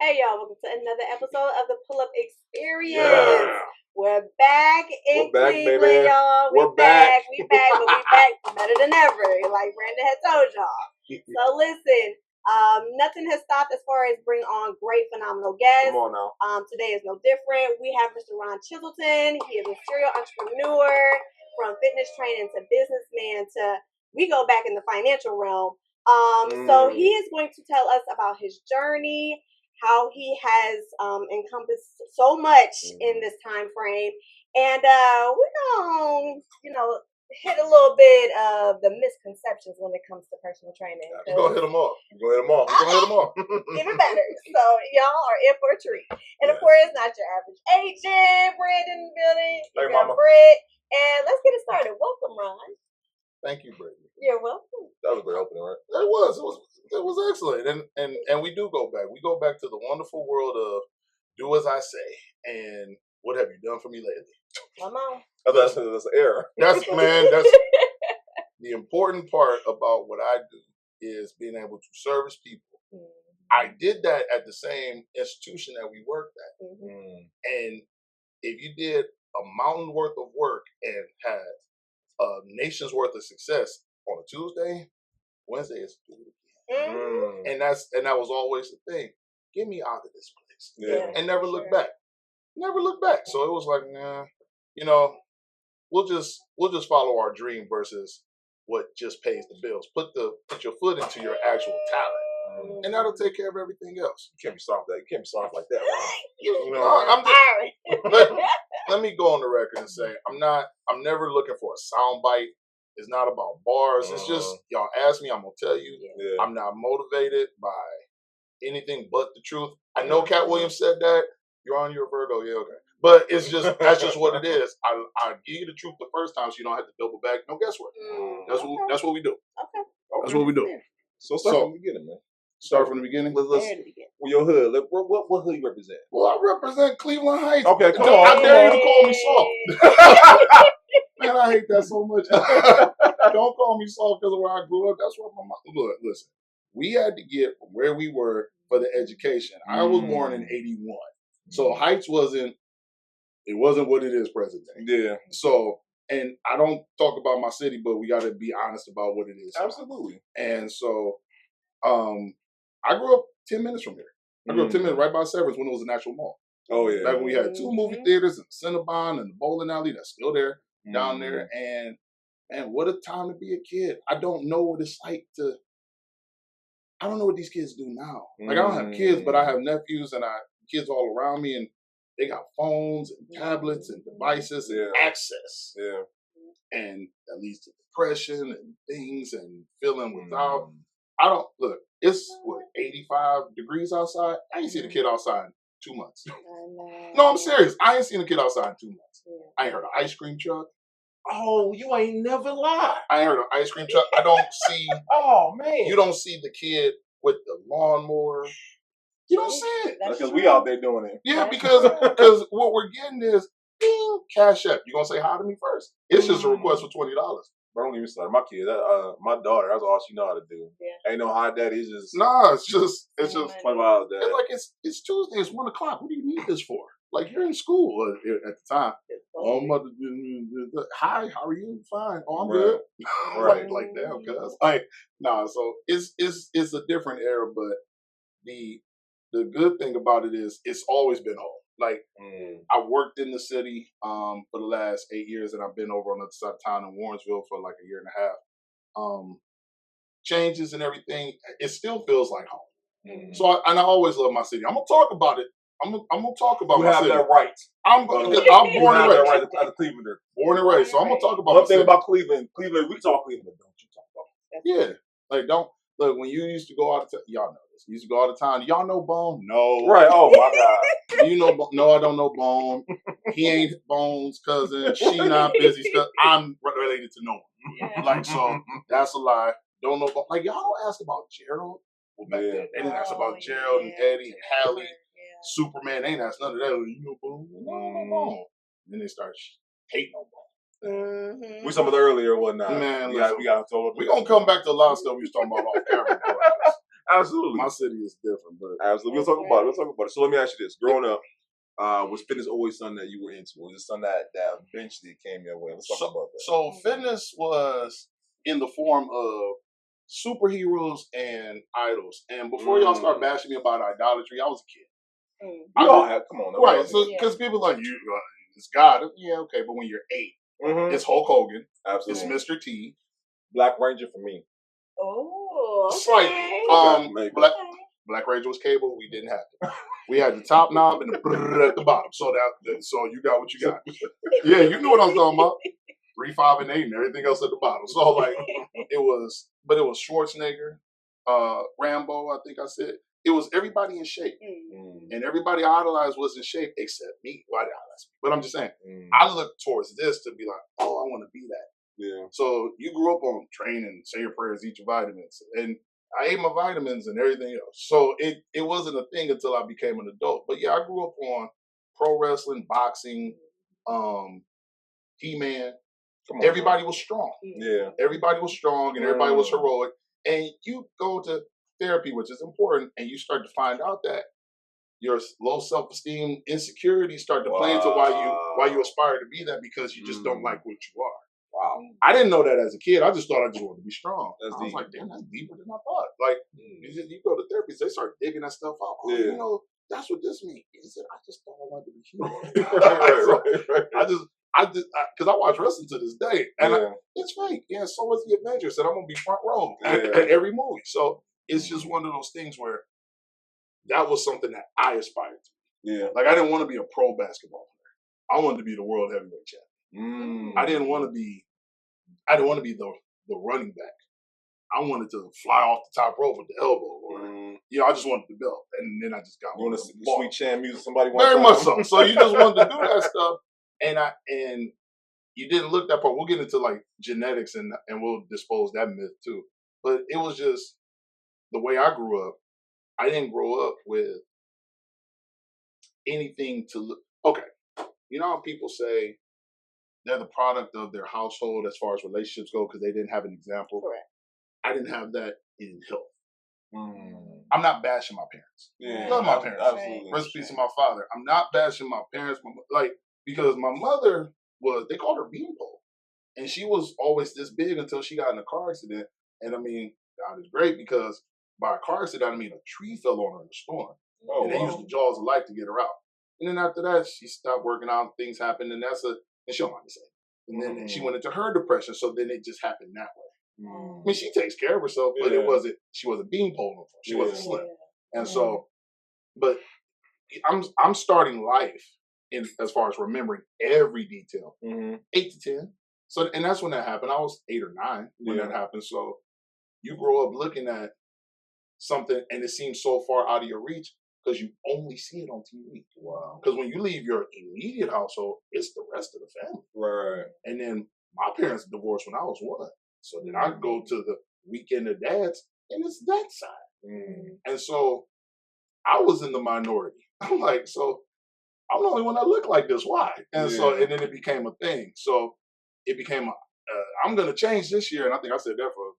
Hey y'all, welcome to another episode of the Pull Up Experience. Yeah. We're back in We're back, Cleveland, baby. y'all. We're back. We back, but we back better than ever, like Brandon had told y'all. So listen, nothing has stopped as far as bring on great, phenomenal guests. Come on now. Today is no different. We have Mr. Rawn Chislton. He is a serial entrepreneur, from fitness training to businessman to we go back in the financial realm. So he is going to tell us about his journey, how he has encompassed so much in this time frame, and we're gonna, hit a little bit of the misconceptions when it comes to personal training. You're gonna hit them off. Even better. So y'all are in for a treat. And of course, not your average agent, Brandon in the building. Hey, Mama. Brett. And let's get it started. Welcome, Ron. Thank you, Brady. You're welcome. That was a great opening, right? It was excellent. And we do go back. We go back to the wonderful world of do as I say. And what have you done for me lately? Come on. That's an error. That's the important part about what I do is being able to service people. I did that at the same institution that we worked at. And if you did a mountain worth of work and had a nation's worth of success on a Tuesday, Wednesday is do it again. And that was always the thing. Get me out of this place. Yeah. And never look back. Never look back. So it was like, nah, we'll just follow our dream versus what just pays the bills. Put your foot into your actual talent. And that'll take care of everything else. You can't be soft like that. Right? Let me go on the record and say I'm never looking for a soundbite. It's not about bars. It's just y'all ask me, I'm gonna tell you. Yeah. I'm not motivated by anything but the truth. I know Cat Williams said that. You're on your Virgo, yeah, okay. But it's just that's just what it is. I give you the truth the first time, so you don't have to double back. No guesswork. That's what we do. Okay. That's what we do. So start from the beginning, man. Start from the beginning. Well, your hood. What hood you represent? Well, I represent Cleveland Heights. Okay, come on. I dare you to call me soft. Man, I hate that so much. Don't call me soft because of where I grew up. That's where my mom. Look, listen. We had to get from where we were for the education. I was born in '81, so Heights wasn't what it is present day. Yeah. So, and I don't talk about my city, but we got to be honest about what it is. Absolutely. And so, I grew up 10 minutes from here. I grew up 10 minutes right by Severance when it was a Natural Mall. Oh, yeah. Back when we had 2 movie theaters and Cinnabon and the bowling alley that's still there down there. And what a time to be a kid. I don't know what it's like I don't know what these kids do now. Like, I don't have kids, but I have nephews and kids all around me, and they got phones and tablets and devices and access. Yeah. And that leads to depression and things and feeling without. Look, it's 85 degrees outside. I ain't seen a kid outside in 2 months. No, I'm serious. I ain't seen a kid outside in 2 months. I ain't heard an ice cream truck. Oh, you ain't never lied. I ain't heard an ice cream truck. I don't see. Oh, man. You don't see the kid with the lawnmower. You don't see it. Because we out there doing it. Yeah, because what we're getting is ding, cash app. You gonna say hi to me first? It's just a request for $20. Bro, don't even start. My kid, my daughter, that's all she know how to do. Yeah. Ain't no hi daddy. It's just it's just $25. Dad. Like it's Tuesday. It's 1 o'clock. What do you need this for? Like, you're in school at the time. Oh, mother, hi, how are you? Fine. Oh, I'm good. Right, like damn, cuz. Like, so it's a different era, but the good thing about it is it's always been home. Like, I worked in the city for the last 8 years, and I've been over on the other side of town in Warrensville for like a year and a half. Changes and everything, it still feels like home. So I always love my city. I'm gonna talk about it. I'm gonna talk about my city. You have that right. I'm born and raised. Right as a Clevelander. Born and raised. So I'm gonna talk about one thing about Cleveland. Cleveland, we talk Cleveland, but don't you talk about it. Yeah. Like, don't look, when you used to go out of town, y'all know this. You used to go out of town. Y'all know Bone? No. Right. Oh my God. You know? No, I don't know Bone. He ain't Bone's cousin. She not Busy's cousin. I'm related to no one. Yeah. Like, so that's a lie. Don't know Bone. Like, y'all don't ask about Gerald. Well, back then they didn't ask about Gerald and Eddie and Hallie. Superman, they ain't asked none of that. You know, Bone? No Bone. Then they start hating on Bone. We talking about earlier or whatnot. Man, we got we're gonna come back to a lot of stuff we was talking about off camera. Absolutely. My city is different, but absolutely. We'll talk about it. So let me ask you this: growing up, was fitness always something that you were into? Was it something that eventually came your way? Let's talk about that. So fitness was in the form of superheroes and idols. And before y'all start bashing me about idolatry, I was a kid. We all have. Come on, right? So because people like you, it's God. Yeah, okay. But when you're 8, it's Hulk Hogan. Absolutely. It's Mr. T. Black Ranger for me. Oh, okay. Slightly. Black Ranger was cable. We didn't have it. We had the top knob and the brrr at the bottom. So so you got what you got. Yeah, you know what I'm talking about. 3, 5, and 8, and everything else at the bottom. So like it was Schwarzenegger, Rambo. I think I said it was everybody in shape, and everybody I idolized was in shape except me. Why did I idolize me? But I'm just saying, I look towards this to be like, oh, I want to be that. Yeah. So you grew up on training, say your prayers, eat your vitamins, and I ate my vitamins and everything else. So it wasn't a thing until I became an adult. But yeah, I grew up on pro wrestling, boxing, He-Man. Everybody was strong. Yeah. Everybody was strong and everybody was heroic. And you go to therapy, which is important, and you start to find out that your low self-esteem, insecurities start to play into why you aspire to be that, because you just don't like what you are. Wow. I didn't know that as a kid. I just thought I just wanted to be strong. I was like, damn, that's deeper than I thought. Like, you go to therapy, they start digging that stuff out. Oh, you know, that's what this means. Is it? I just thought I wanted to be human. right. Because I watch wrestling to this day, and it's fake. Yeah, so is the Avengers, and I'm gonna be front row at every movie. So it's just one of those things where that was something that I aspired to. Yeah, like I didn't want to be a pro basketball player. I wanted to be the world heavyweight champion. I didn't want to be the running back. I wanted to fly off the top rope with the elbow, or I just wanted the belt, and then I just got on the sweet chant music. Somebody very much so. So you just wanted to do that stuff, and you didn't look that part. We'll get into like genetics and we'll dispose that myth too. But it was just the way I grew up. I didn't grow up with anything to look. Okay, you know how people say they're the product of their household as far as relationships go because they didn't have an example. Correct. I didn't have that in health. I'm not bashing my parents. Yeah, love my parents. Absolutely. Rest in peace to my father. I'm not bashing my parents, because my mother they called her beanpole, and she was always this big until she got in a car accident. And I mean, God is great because by a car accident, I mean a tree fell on her in a storm, and they used the jaws of life to get her out. And then after that, she stopped working out. Things happened, and and she don't mind me saying. And then she went into her depression. So then it just happened that way. I mean, she takes care of herself, but she wasn't beanpole no more. She wasn't slim. And so, but I'm starting life in as far as remembering every detail, 8 to 10. So, and that's when that happened. I was 8 or 9 when that happened. So you grow up looking at something and it seems so far out of your reach because you only see it on TV. Wow. Because when you leave your immediate household, it's the rest of the family. Right. And then my parents divorced when I was 1. So then I go to the weekend of dads and it's that side. And so I was in the minority. I'm like, so I'm the only one that looked like this. Why? And so, and then it became a thing. So it became I'm going to change this year. And I think I said that for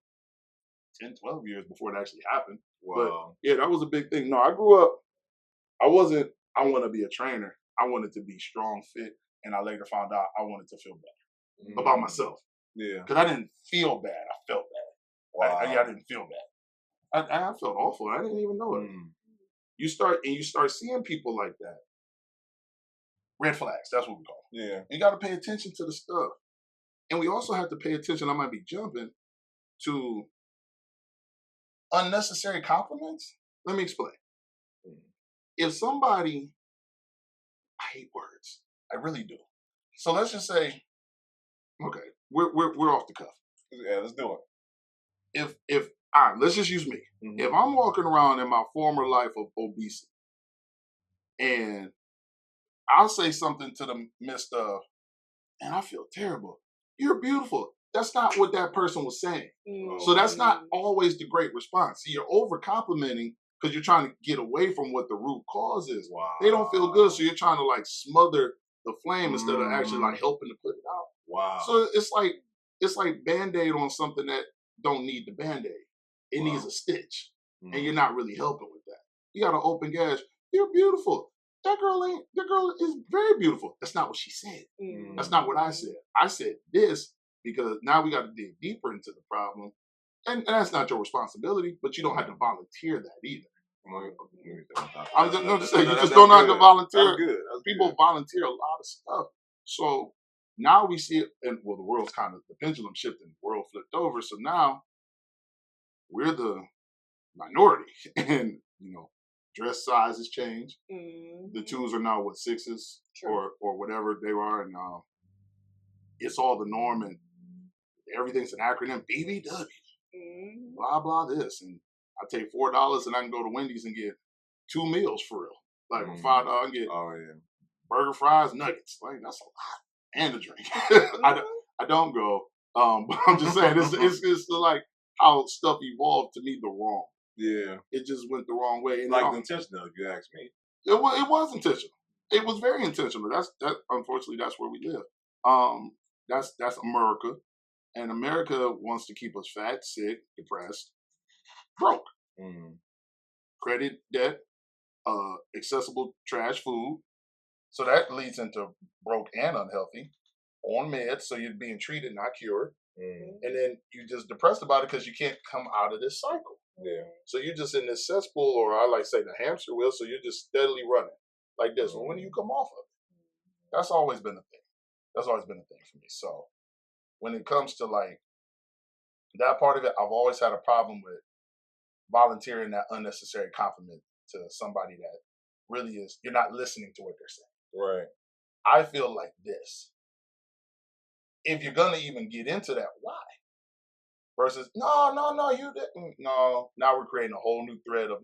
10, 12 years before it actually happened. Wow. But yeah, that was a big thing. No, I grew up, I want to be a trainer. I wanted to be strong, fit. And I later found out I wanted to feel better about myself. Yeah. Because I didn't feel bad. I felt bad. Wow. I didn't feel bad. I felt awful. I didn't even know it. You start seeing people like that. Red flags, that's what we call them. Yeah. You got to pay attention to the stuff. And we also have to pay attention, I might be jumping, to unnecessary compliments. Let me explain. If somebody, I hate words. I really do. So let's just say, okay, we're off the cuff. Yeah, let's do it. If all right, let's just use me. If I'm walking around in my former life of obesity, and I'll say something to the midst of, and I feel terrible. You're beautiful. That's not what that person was saying. So that's not always the great response. See, you're over complimenting because you're trying to get away from what the root cause is. Wow. They don't feel good, so you're trying to like smother the flame instead of actually like helping to put it out. Wow. So it's like Band-Aid on something that don't need the Band-Aid. It needs a stitch. and you're not really helping with that. You got an open gash. You're beautiful. That girl is very beautiful. That's not what she said. That's not what I said. I said this because now we got to dig deeper into the problem. And that's not your responsibility, but you don't have to volunteer that either. I'm just saying, you just don't have to volunteer. People volunteer a lot of stuff. So now we see it, and well, the world's kind of, the pendulum shifted, the world flipped over. So now we're the minority, and dress sizes change. The 2s are now 6s or whatever they are, and it's all the norm, and everything's an acronym. BBW, blah blah this, and I take $4 and I can go to Wendy's and get 2 meals for real, like for $5 and get burger, fries, nuggets. Like that's a lot, and a drink. I don't go, but I'm just saying it's like how stuff evolved to me the wrong. Yeah, it just went the wrong way. And like intentional, if you ask me. It was intentional. It was very intentional. That unfortunately that's where we live. That's America, and America wants to keep us fat, sick, depressed, broke, credit debt, accessible trash food. So that leads into broke and unhealthy, on meds. So you're being treated, not cured, and then you're just depressed about it because you can't come out of this cycle. Yeah. So you're just in this cesspool, or I like to say the hamster wheel. So you're just steadily running like this. Well, when do you come off of it? That's always been a thing. That's always been a thing for me. So when it comes to like that part of it, I've always had a problem with volunteering that unnecessary compliment to somebody that really is, you're not listening to what they're saying. Right. I feel like this. If you're gonna even get into that, why? Versus, no, you didn't. No, now we're creating a whole new thread of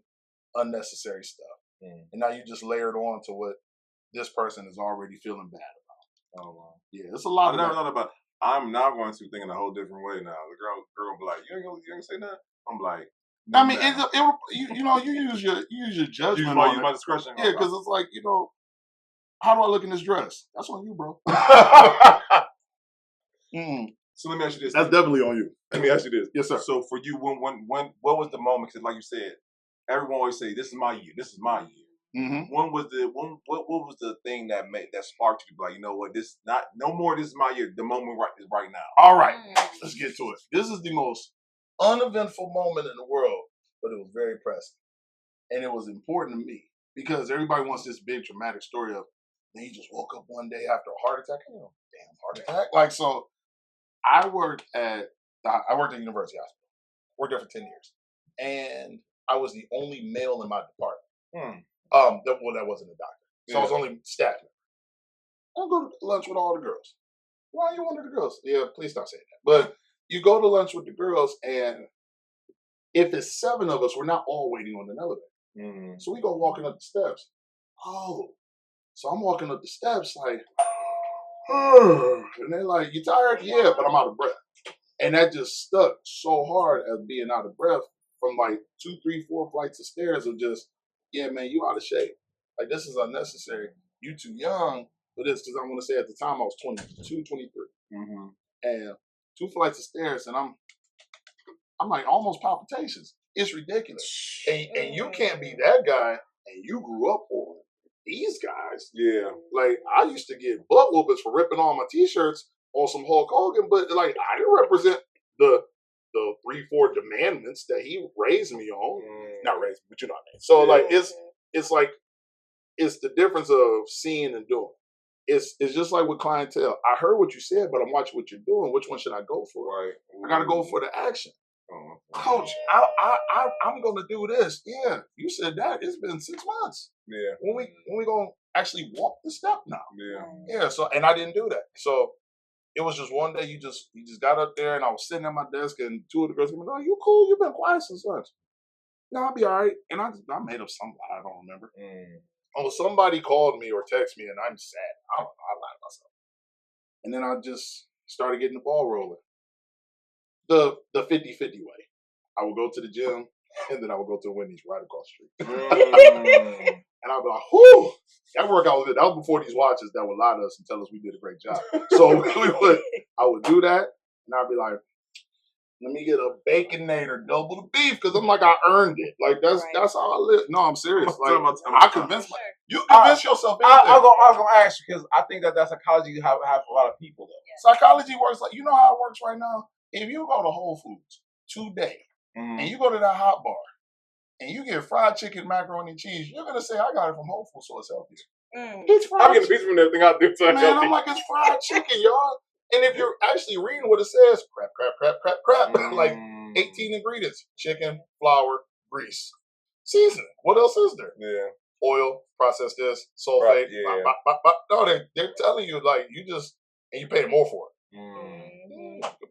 unnecessary stuff. And now you just layered on to what this person is already feeling bad about. Oh, wow. Yeah, it's a lot. I never thought about. I'm now going to think in a whole different way now. The girl will be like, you ain't say nothing. I'm like, I mean, you use your judgment. Use my discretion. Yeah, because it's like, how do I look in this dress? That's on you, bro. So let me ask you this. That's definitely on you. Let me ask you this. Yes, sir. So for you, when what was the moment? Because like you said, everyone always say, "This is my year. This is my year." What was the thing that sparked you? Like, you know what? This no more. This is my year. The moment is right now. All right, let's get to it. This is the most uneventful moment in the world, but it was very pressing, and it was important to me because everybody wants this big dramatic story of, then you just woke up one day after a heart attack. Damn heart attack. Like, so I worked at University Hospital. Worked there for 10 years, and I was the only male in my department. That wasn't a doctor, so I was only staff member. I go to lunch with all the girls. Why are you one of the girls? Yeah, please stop saying that. But you go to lunch with the girls, and if it's 7 of us, we're not all waiting on an elevator. So we go walking up the steps. Oh, so I'm walking up the steps like, and they're like, "You tired?" Yeah, but I'm out of breath. And that just stuck so hard as being out of breath from like 2, 3, 4 flights of stairs of just, yeah, man, you out of shape. Like, this is unnecessary. You too young for this, because I want to say at the time I was 22, 23. And 2 flights of stairs, and I'm like almost palpitations. It's ridiculous. And you can't be that guy, and you grew up on these guys. Yeah. Like, I used to get butt whoopings for ripping on my t-shirts on some Hulk Hogan, but like, I didn't represent the 3, 4 demandments that he raised me on. Not raised, but you know what I mean. So like, it's like, it's the difference of seeing and doing. It's just like with clientele. I heard what you said, but I'm watching what you're doing. Which one should I go for? Right. I got to go for the action. Coach, I'm gonna do this. Yeah, you said that. It's been 6 months. Yeah. When we gonna actually walk the step now? Yeah. Yeah. So, and I didn't do that. So it was just one day. You just got up there, and I was sitting at my desk, and 2 of the girls were like, "Oh, you cool? You've been quiet since lunch." No, I'll be all right. And I made up some lie. I don't remember. Oh, somebody called me or texted me, and I'm sad. I lied to myself. And then I just started getting the ball rolling. The 50-50 way. I would go to the gym, and then I would go to Wendy's right across the street. And I'd be like, whew, that workout was good. That was before these watches that would lie to us and tell us we did a great job. So I would do that, and I'd be like, Let me get a Baconator, double the beef, because I'm like, I earned it. Like that's how I live. No, I'm serious. Like I convinced you convince yourself. I was gonna ask you because I think that psychology you have a lot of people though. Psychology works like, you know how it works right now. If you go to Whole Foods today and you go to that hot bar and you get fried chicken, macaroni and cheese, you're gonna say, I got it from Whole Foods, so it's healthy. It's fried. I'm getting pizza from everything I do. So man, I'm like, it's fried chicken, y'all. And if you're actually reading what it says, crap, like 18 ingredients: chicken, flour, grease, seasoning. What else is there? Yeah. Oil, processed this, sulfate. Right, yeah. No, they're telling you, like, you just, and you pay more for it.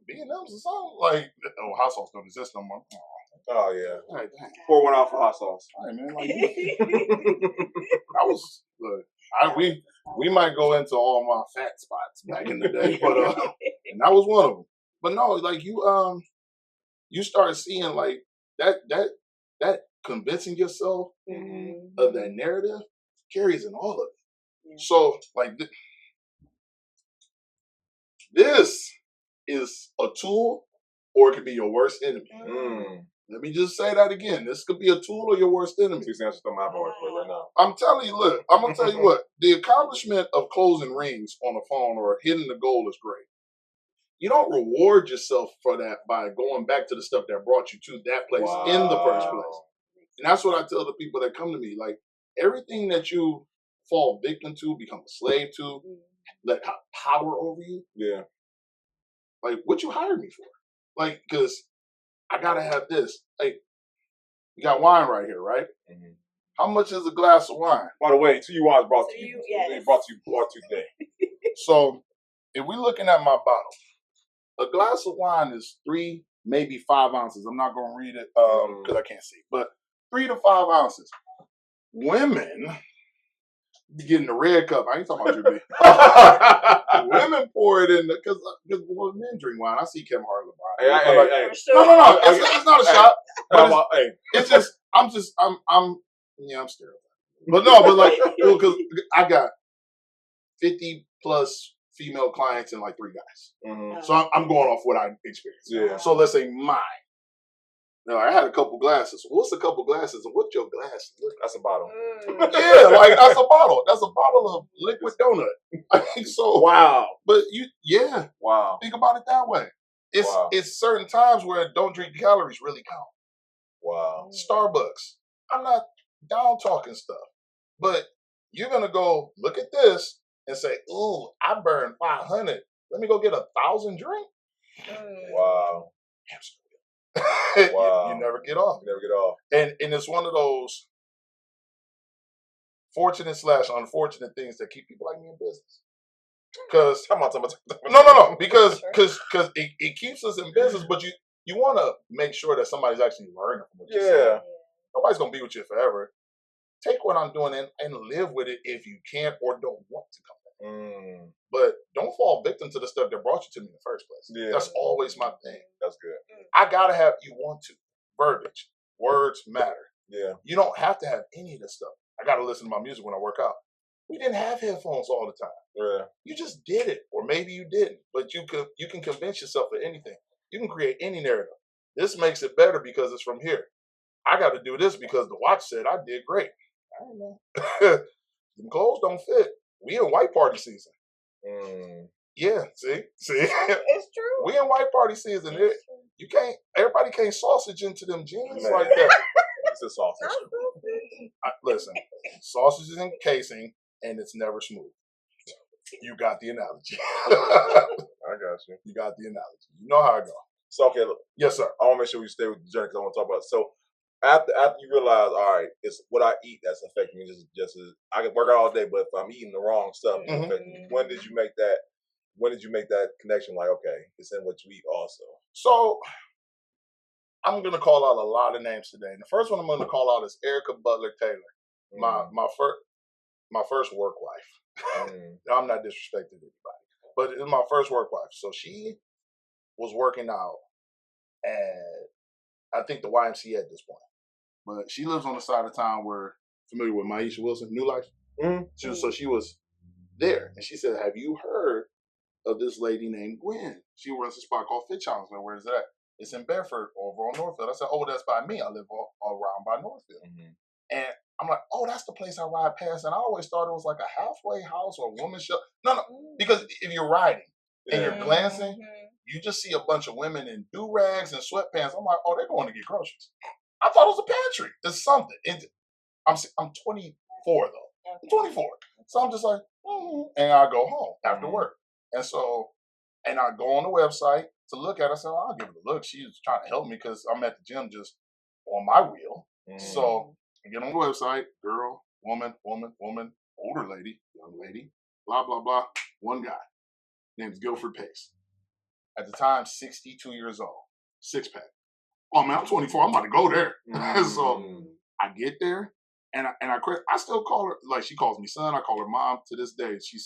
B&M's or something. Like, oh, hot sauce don't exist no more. Oh, yeah. All right, dang. Pour one out for hot sauce. All right, man. Like, I was, we might go into all my fat spots back in the day, but and that was one of them. But no, like you start seeing like that convincing yourself of that narrative carries in all of it. Yeah. So like this is a tool, or it could be your worst enemy. Let me just say that again. This could be a tool or your worst enemy. Right now. I'm telling you, look, I'm going to tell you what. The accomplishment of closing rings on a phone or hitting the goal is great. You don't reward yourself for that by going back to the stuff that brought you to that place in the first place. And that's what I tell the people that come to me. Like, everything that you fall victim to, become a slave to, let power over you. Yeah. Like, what you hired me for? Like, because I gotta have this. Hey, you got wine right here, right? How much is a glass of wine? By the way, 2 wines brought to you. Brought to you today. So, if we're looking at my bottle, a glass of wine is 3, maybe 5 ounces. I'm not gonna read it because I can't see, but 3 to 5 ounces. Women be getting the red cup. I ain't talking about you, B. Women pour it in because men drink wine. I see Kevin Hart buying. Hey. No. It's not a shot. But it's just I'm sterile. But no, but like, because I got 50 plus female clients and like 3 guys. So I'm going off what I experienced. Yeah. So let's say mine. Now, I had a couple glasses. What's a couple glasses and what's your glass look? That's a bottle. Yeah, like that's a bottle. That's a bottle of liquid donut. So wow. But wow. Think about it that way. It's certain times where don't drink calories really count. Wow. Starbucks. I'm not down talking stuff, but you're gonna go look at this and say, "Ooh, I burned 500. Let me go get 1,000 drink." Wow. Wow. You never get off. And it's one of those fortunate / unfortunate things that keep people like me in business. Because no, because it keeps us in business, but you want to make sure that somebody's actually learning from what you're saying. Nobody's gonna be with you forever. Take what I'm doing and live with it if you can or don't want to come back. But don't fall victim to the stuff that brought you to me in the first place. Yeah. That's always my thing. That's good. I gotta have you want to. Verbiage. Words matter. Yeah. You don't have to have any of this stuff. I gotta listen to my music when I work out. We didn't have headphones all the time. Yeah. You just did it. Or maybe you didn't. But you can convince yourself of anything. You can create any narrative. This makes it better because it's from here. I gotta do this because the watch said I did great. I don't know. The clothes don't fit. We in white party season. Yeah, see? It's true. We in white party season. Everybody can't sausage into them jeans like that. It's a sausage. Listen, sausage is in casing and it's never smooth. You got the analogy. I got you. You got the analogy. You know how I go. So, okay, look. Yes, sir. I want to make sure we stay with the journey because I want to talk about it. So, after you realize, all right, it's what I eat that's affecting me. Just as I can work out all day, but if I'm eating the wrong stuff, it's affecting me. When did you make that connection? Like, okay, it's in what you eat also. So I'm gonna call out a lot of names today. And the first one I'm gonna call out is Erica Butler Taylor, my first work wife. I'm not disrespecting anybody, but it's my first work wife. So she was working out at I think the YMCA at this point. But she lives on the side of town where, familiar with Maisha Wilson, New Life? So she was there. And she said, have you heard of this lady named Gwen? She runs a spot called Fit Challenge. Now, where's that? It's in Bedford over on Northfield. I said, oh, that's by me. I live around by Northfield. And I'm like, oh, that's the place I ride past. And I always thought it was like a halfway house or a woman's shop. No, because if you're riding and you're glancing, you just see a bunch of women in do-rags and sweatpants. I'm like, oh, they're going to get groceries. I thought it was a pantry. It's something. I'm 24, though. I'm 24. So I'm just like, and I go home after work. And so, and I go on the website to look at it. I said, I'll give it a look. She was trying to help me because I'm at the gym just on my wheel. So I get on the website, girl, woman, older lady, young lady, blah, blah, blah. One guy, name's Guilford Pace. At the time, 62 years old, 6-pack. Oh man, I'm 24. I'm about to go there. So I get there, and I still call her, like, she calls me son. I call her mom to this day. She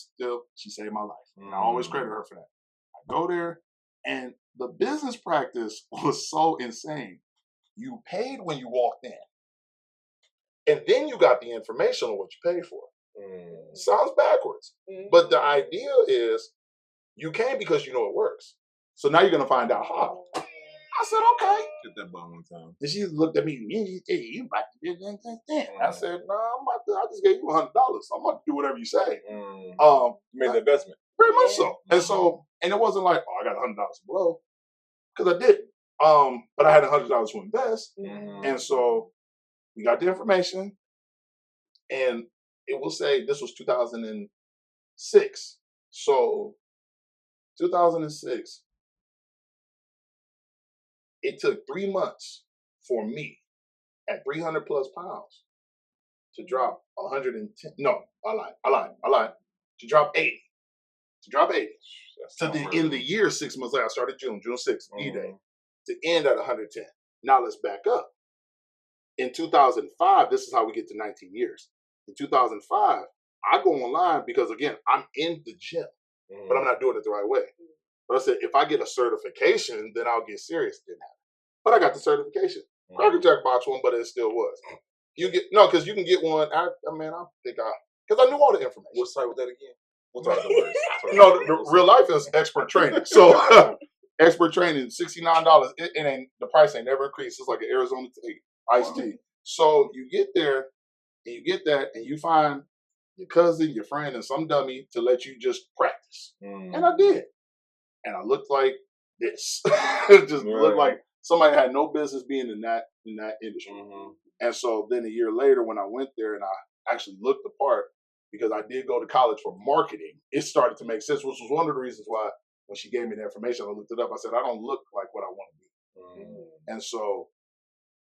saved my life. And I always credit her for that. I go there, and the business practice was so insane. You paid when you walked in, and then you got the information on what you paid for. Sounds backwards, but the idea is you came because you know it works. So now you're gonna find out how. I said, okay. Get that button one time. And she looked at me, you about to do that. I said, no, I just gave you $100. I'm about to do whatever you say. You made the investment. Very much so. And it wasn't like, oh, I got $100 below. Because I didn't. But I had $100 to invest. And so we got the information. And it will say this was 2006. So 2006. It took 3 months for me at 300 plus pounds to drop 110. No, I lied. To drop 80. In the year, 6 months later, I started June 6th, D-Day, to end at 110. Now let's back up. In 2005, this is how we get to 19 years. In 2005, I go online because, again, I'm in the gym, but I'm not doing it the right way. But I said, if I get a certification, then I'll get serious. Didn't happen. But I got the certification. Cracker Jack box one, but it still was. Because you can get one. Because I knew all the information. What site was that again? We'll talk about the real life is expert training. So expert training, $69. It ain't, the price ain't never increased. It's like an Arizona iced tea. So you get there and you get that and you find your cousin, your friend, and some dummy to let you just practice. And I did. And I looked like this. It just looked like somebody had no business being in that industry. And so then a year later when I went there and I actually looked the part, because I did go to college for marketing, it started to make sense, which was one of the reasons why when she gave me the information, I looked it up. I said, I don't look like what I want to be. And so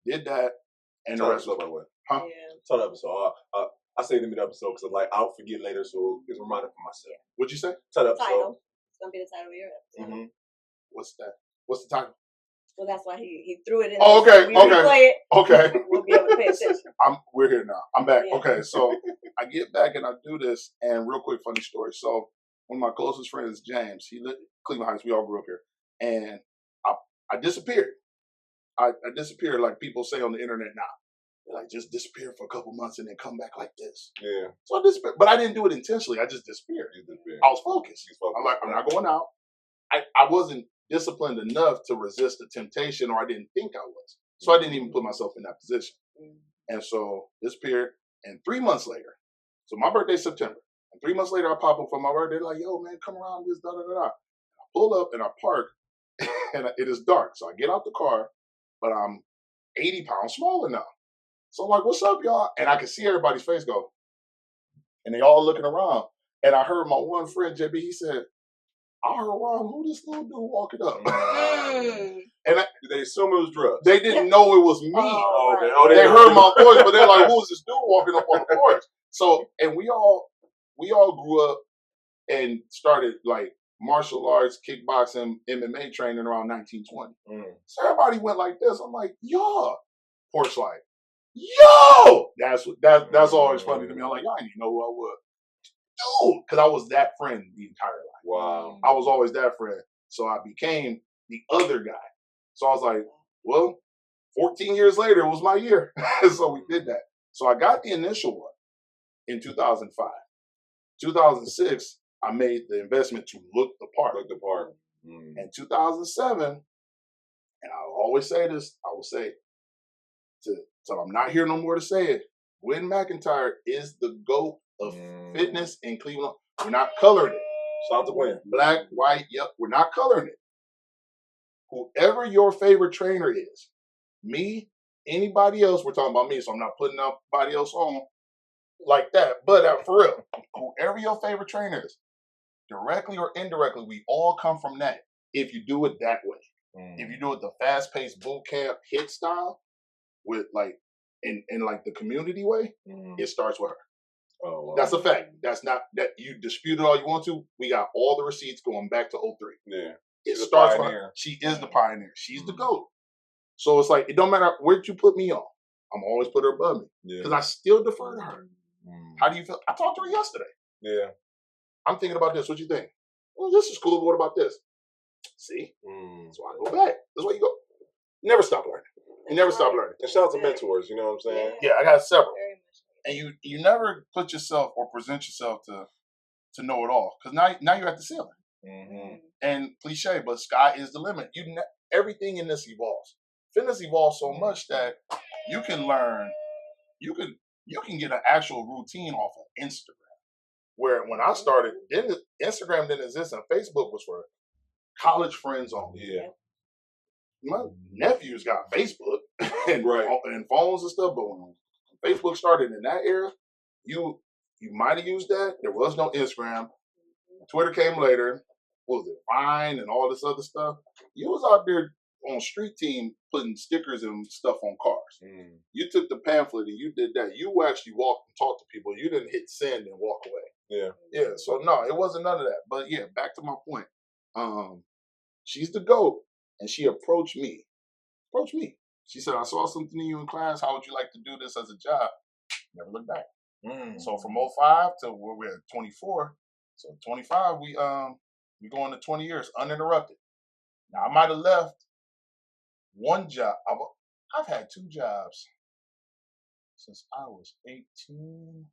did that. And the rest of it. Huh? Tell the episode. I say the mid-episode because I'll forget later, so it's a reminder for myself. What'd you say? Tell the episode. Title. It's going to be the title of your episode. What's that? What's the title? Well, that's why he threw it in. Oh, okay, okay. Okay. We'll be able to pay attention. We're here now. I'm back. Yeah. Okay, so I get back and I do this, and real quick, funny story. So one of my closest friends, James, he lived in Cleveland Heights. We all grew up here, and I disappeared. I disappeared like people say on the internet now. They're like, just disappear for a couple months and then come back like this. Yeah. So I disappeared, but I didn't do it intentionally. I just disappeared. I was focused. I'm like, I'm not going out. I wasn't disciplined enough to resist the temptation, or I didn't think I was. So I didn't even put myself in that position. And so disappeared. And 3 months later, so my birthday's September. And 3 months later, I pop up for my birthday, like, yo, man, come around this, da-da-da-da. I pull up and I park, and it is dark. So I get out the car, but I'm 80 pounds smaller now. So I'm like, what's up, y'all? And I can see everybody's face go. And they all looking around. And I heard my one friend, JB, he said, I heard Ron, who this little dude walking up? And did they assume it was drugs? They didn't know it was me. They heard my voice, but they're like, who's this dude walking up on the porch? So, and we all grew up and started like martial arts, kickboxing, MMA training around 1920. So everybody went like this. I'm like, yo, porch light. Yo! That's always funny to me. I'm like, y'all didn't even know who I was. Dude, because I was that friend the entire life. Wow. I was always that friend. So I became the other guy. So I was like, well, 14 years later, it was my year. So we did that. So I got the initial one in 2005. 2006, I made the investment to look the part. Mm. In 2007, And I always say this, I will say, so I'm not here no more to say it, Gwen McIntyre is the GOAT of fitness in Cleveland. We're not coloring it. Shout out to Gwen. Black, white, yep, we're not coloring it. Whoever your favorite trainer is, me, anybody else, we're talking about me, so I'm not putting nobody else on like that. But for real, whoever your favorite trainer is, directly or indirectly, we all come from that. If you do it that way, if you do it the fast-paced boot camp hit style with like in like the community way, it starts with her. Oh, wow. That's a fact. That's not that you dispute it all you want to. We got all the receipts going back to 03. Yeah, it starts with her. She is the pioneer. She's the GOAT. So it's like it don't matter where you put me on. I'm always put her above me because I still defer to her. How do you feel? I talked to her yesterday. Yeah. I'm thinking about this. What you think? Well, this is cool, but what about this? See? So I go back. That's why you go. Never stop learning. You never stop learning. And shout out to mentors, you know what I'm saying? Yeah, I got several. And you never put yourself or present yourself to know it all. Because now you're at the ceiling. And cliche, but sky is the limit. Everything in this evolves. Fitness evolves so much that you can learn, you can get an actual routine off of Instagram. Where when I started, Instagram didn't exist and Facebook was for college friends only. Yeah. My nephews got Facebook and phones and stuff, but when Facebook started in that era, you might have used that. There was no Instagram. Twitter came later. What was it? Vine and all this other stuff. You was out there on street team putting stickers and stuff on cars. You took the pamphlet and you did that. You actually walked and talked to people. You didn't hit send and walk away. Yeah. So no, it wasn't none of that. But yeah, back to my point. She's the GOAT, and she approached me. She said, "I saw something in you in class. How would you like to do this as a job?" Never looked back. So from 05 to where we're at 24. So 25, we going to 20 years uninterrupted. Now I might have left one job. I've had 2 jobs since I was 18.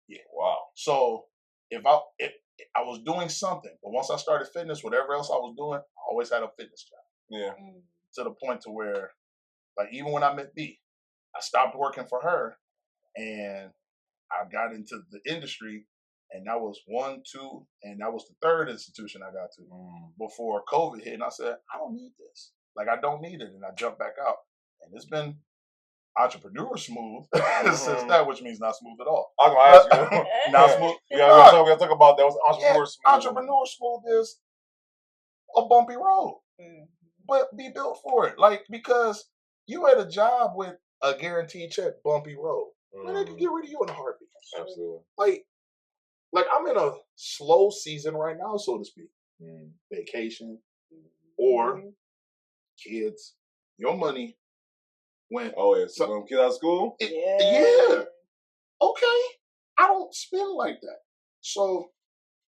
Yeah. Wow. So if I was doing something, but once I started fitness, whatever else I was doing, I always had a fitness job. Yeah. To the point to where, like, even when I met B, I stopped working for her, and I got into the industry, and that was 1, 2, and that was the 3rd institution I got to before COVID hit. And I said, I don't need this. Like, I don't need it, and I jumped back out, and it's been entrepreneur smooth since that, which means not smooth at all. I'm gonna ask you, not smooth. We gotta talk about that. Was entrepreneur smooth? Entrepreneur smooth is a bumpy road, but be built for it. Like, because you had a job with a guaranteed check, bumpy road. Man, they can get rid of you in a heartbeat. Absolutely. Like I'm in a slow season right now, so to speak. Vacation or kids, your money. When so when kids out of school? Yeah. Okay. I don't spend like that. So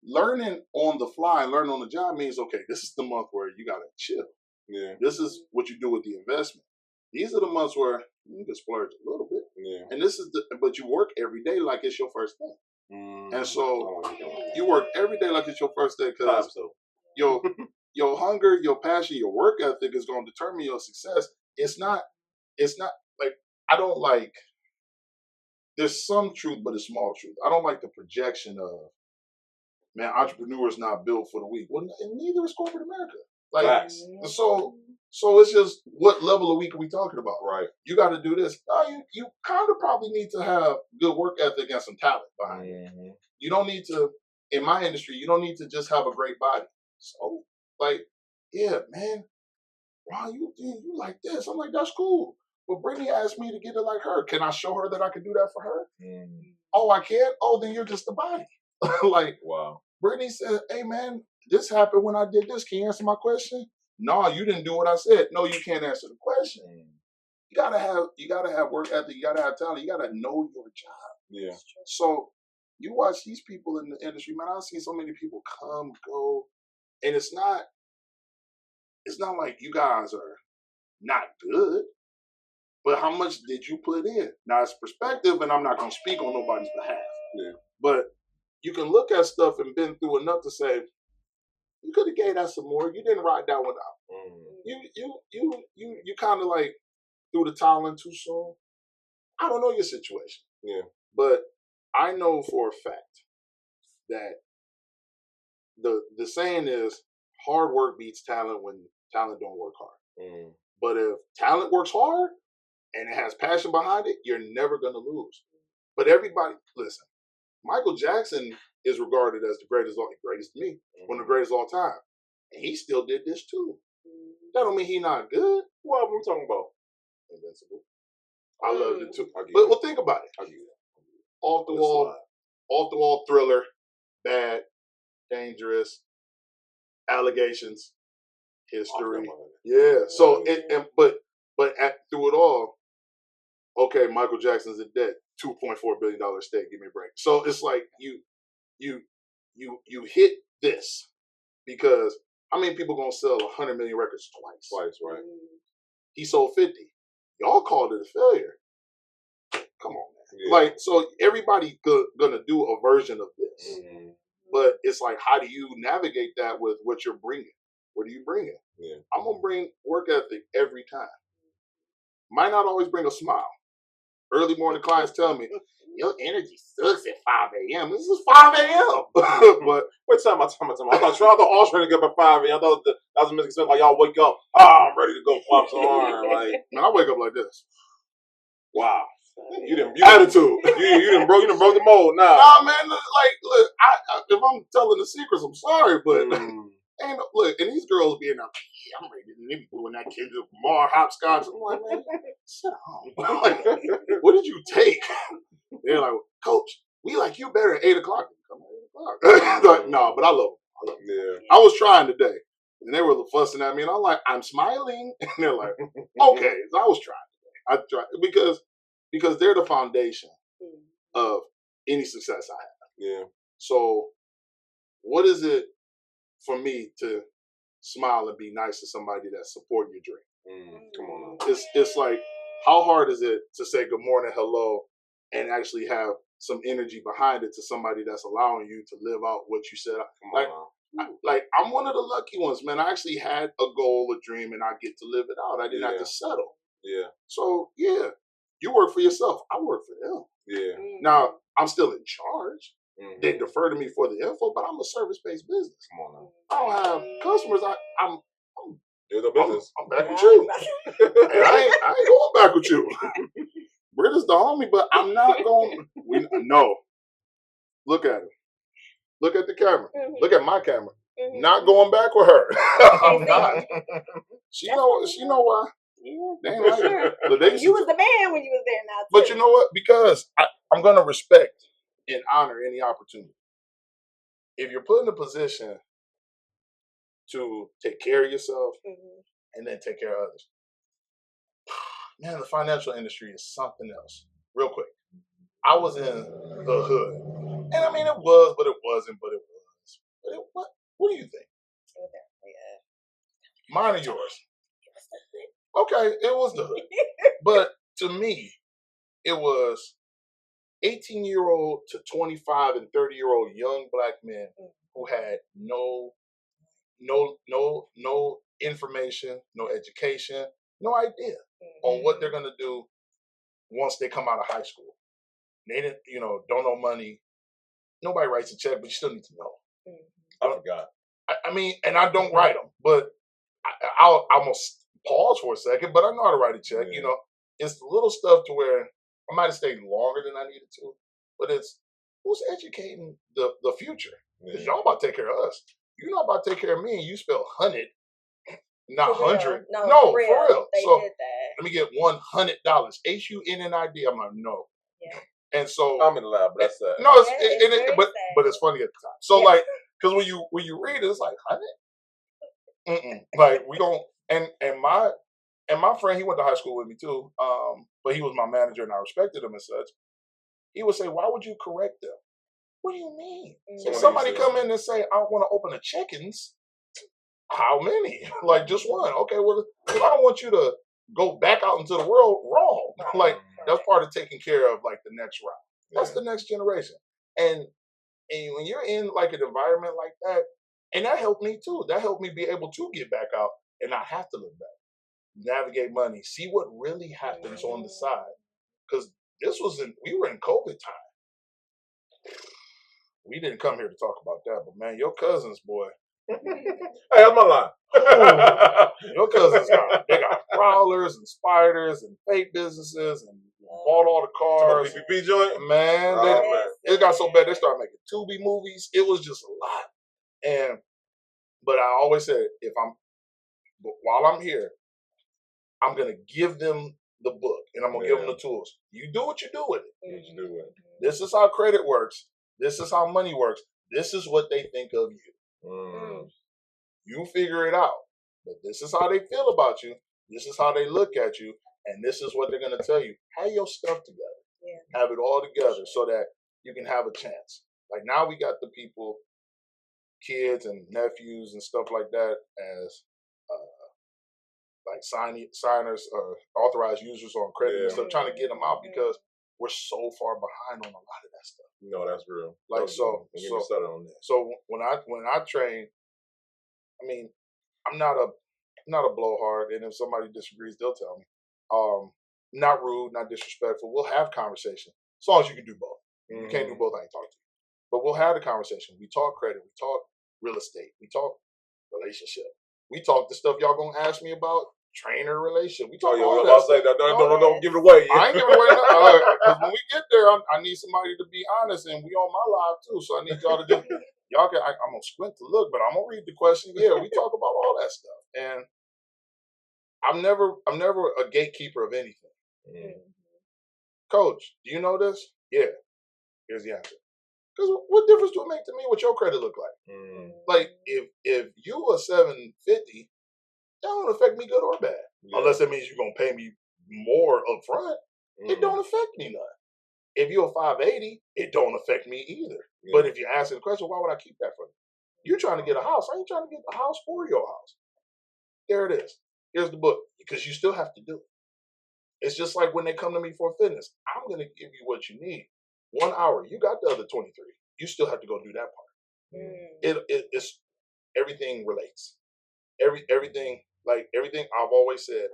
learning on the fly, learning on the job means, okay, this is the month where you gotta chill. Yeah. This is what you do with the investment. These are the months where you can splurge a little bit. Yeah. And this is but you work every day like it's your first thing. And so you work every day like it's your first day because your hunger, your passion, your work ethic is gonna determine your success. It's not like, I don't like, there's some truth, but it's small truth. I don't like the projection of, man, entrepreneur is not built for the weak. Well, and neither is corporate America. Like, so it's just, what level of week are we talking about? Right. You got to do this. You kind of probably need to have good work ethic and some talent behind you. You don't need to, in my industry, you don't need to just have a great body. So, like, yeah, man, wow, you like this. I'm like, that's cool. But Brittany asked me to get it like her. Can I show her that I can do that for her? Oh, I can't? Oh, then you're just the body. Like, wow. Brittany said, hey, man, this happened when I did this. Can you answer my question? No, you didn't do what I said. No, you can't answer the question. You gotta have work ethic. You gotta have talent. You gotta know your job. Yeah. So you watch these people in the industry, man. I've seen so many people come, go, and it's not like you guys are not good. But how much did you put in? Now, it's perspective, and I'm not going to speak on nobody's behalf. Yeah. But you can look at stuff and been through enough to say, You could have gave that some more. You didn't ride that one out. You kind of like threw the towel in too soon. I don't know your situation. Yeah. But I know for a fact that the saying is hard work beats talent when talent don't work hard. But if talent works hard and it has passion behind it, you're never going to lose. But everybody, listen, Michael Jackson is regarded as the greatest to me, one of the greatest of all time. And he still did this too. That don't mean he's not good. What are we talking about? Invincible. I loved it too. But think about it. I'll give you that. Off the wall thriller, bad, dangerous, allegations, history. Yeah. So through it all, okay, Michael Jackson's in debt, $2.4 billion estate. Give me a break. So it's like you hit this because how many people gonna sell 100 million records twice? Twice, right? He sold 50. Y'all called it a failure. Come on, man. Yeah. Like, so everybody gonna do a version of this. But it's like, how do you navigate that with what you're bringing? What are you bringing? Yeah. I'm going to bring work ethic every time. Might not always bring a smile. Early morning clients tell me, your energy sucks at 5 a.m. This is 5 a.m. But wait, time. I thought all trying to get up at 5 a.m. I thought that was a misconception. Like, y'all wake up, I'm ready to go flop some arm. Like, man, I wake up like this. Wow. You didn't attitude. You didn't broke the mold now. Nah, man. Like, look, if I'm telling the secrets, I'm sorry, but look, and these girls being like, yeah, I'm ready to be doing that Kendrick Lamar hopscotch. I'm like, man, sit down. Like, what did you take? They're like, Coach, we like you better at 8 o'clock. Come at 8 o'clock. Like, no, but I love them. Yeah. I was trying today, and they were fussing at me, and I'm like, I'm smiling, and they're like, okay. So I was trying today. I tried because they're the foundation of any success I have. Yeah. So, what is it for me to smile and be nice to somebody that's supporting your dream? Come on now. It's like, how hard is it to say good morning, hello, and actually have some energy behind it to somebody that's allowing you to live out what you said? Like I'm one of the lucky ones, man. I actually had a goal, a dream, and I get to live it out. I didn't have to settle. Yeah. So yeah, you work for yourself. I work for them. Yeah. Now I'm still in charge. They defer to me for the info, but I'm a service-based business. Come on now. I don't have customers. I'm You're the business. I'm back with you. And I ain't going back with you. Britta's the homie, but I'm not going. No. Look at him. Look at the camera. Look at my camera. Not going back with her. I'm not. She know why. Yeah, they ain't like sure. But you was the man when you was there now, too. But you know what? Because I'm going to respect and honor any opportunity. If you're put in a position to take care of yourself and then take care of others, man, the financial industry is something else. Real quick. I was in the hood. And I mean, it was, but it wasn't, but it was. But what do you think? Mine or yours? Okay, it was the hood. But to me, it was 18-year-old to 25 and 30-year-old young black men who had no information, no education, no idea on what they're gonna do once they come out of high school. They didn't, don't know money. Nobody writes a check, but you still need to know. I forgot. I mean, and I don't write them, but I'll almost pause for a second, but I know how to write a check. Yeah. It's the little stuff to where I might have stayed longer than I needed to, but it's who's educating the future? Because y'all about to take care of us. You're not about to take care of me, and you spell 100, not 100. No, for real. They so did that. let me get $100. HUNNID. I'm like, no. Yeah. And so I'm in the lab, but that's sad. No, but it's funny at the time. So like, because when you read it, it's like 100. Like we don't. And my friend, he went to high school with me too. But he was my manager, and I respected him and such. He would say, "Why would you correct them? What do you mean? If somebody come in and say, I want to open a check-ins, how many? Like just one? Okay, well, I don't want you to go back out into the world wrong. Like that's part of taking care of like the next route. That's the next generation. And when you're in like an environment like that, And that helped me too. That helped me be able to get back out and not have to look back. Navigate money, see what really happens on the side. Because we were in COVID time. We didn't come here to talk about that, but man, your cousins, boy. Hey, I'm not lying. Your cousins they got prowlers and spiders and fake businesses and bought all the cars. PPP joint? Man, it got so bad they started making Tubi movies. It was just a lot. But I always said, while I'm here, I'm gonna give them the book and I'm gonna give them the tools. You do what you do with it. This is how credit works. This is how money works. This is what they think of you. You figure it out. But this is how they feel about you. This is how they look at you. And this is what they're gonna tell you. Have your stuff together. Yeah. Have it all together so that you can have a chance. Like now we got the people, kids and nephews and stuff like that as like signers or authorized users on credit and stuff, trying to get them out because we're so far behind on a lot of that stuff. No, that's real. Like so when I train, I mean, I'm not a blowhard, and if somebody disagrees, they'll tell me. Not rude, not disrespectful. We'll have conversation as long as you can do both. You can't do both, I ain't talking to you. But we'll have the conversation. We talk credit. We talk real estate. We talk relationship. We talk the stuff y'all gonna ask me about. Trainer relation. We talk all that. Don't give it away. I ain't giving it away. Because when we get there, I need somebody to be honest, and we on my live too. So I need y'all to just I'm gonna squint to look, but I'm gonna read the question. Yeah, we talk about all that stuff, and I'm never a gatekeeper of anything. Coach, do you know this? Yeah. Here's the answer. Because what difference do it make to me what your credit look like? Like if you a 750. That don't affect me good or bad. Yeah. Unless that means you're going to pay me more up front. It don't affect me none. If you're a 580, it don't affect me either. Yeah. But if you're asking the question, why would I keep that from you? You're trying to get a house. I ain't trying to get the house for your house. There it is. Here's the book. Because you still have to do it. It's just like when they come to me for fitness. I'm going to give you what you need. 1 hour. You got the other 23. You still have to go do that part. It's everything relates. Everything I've always said,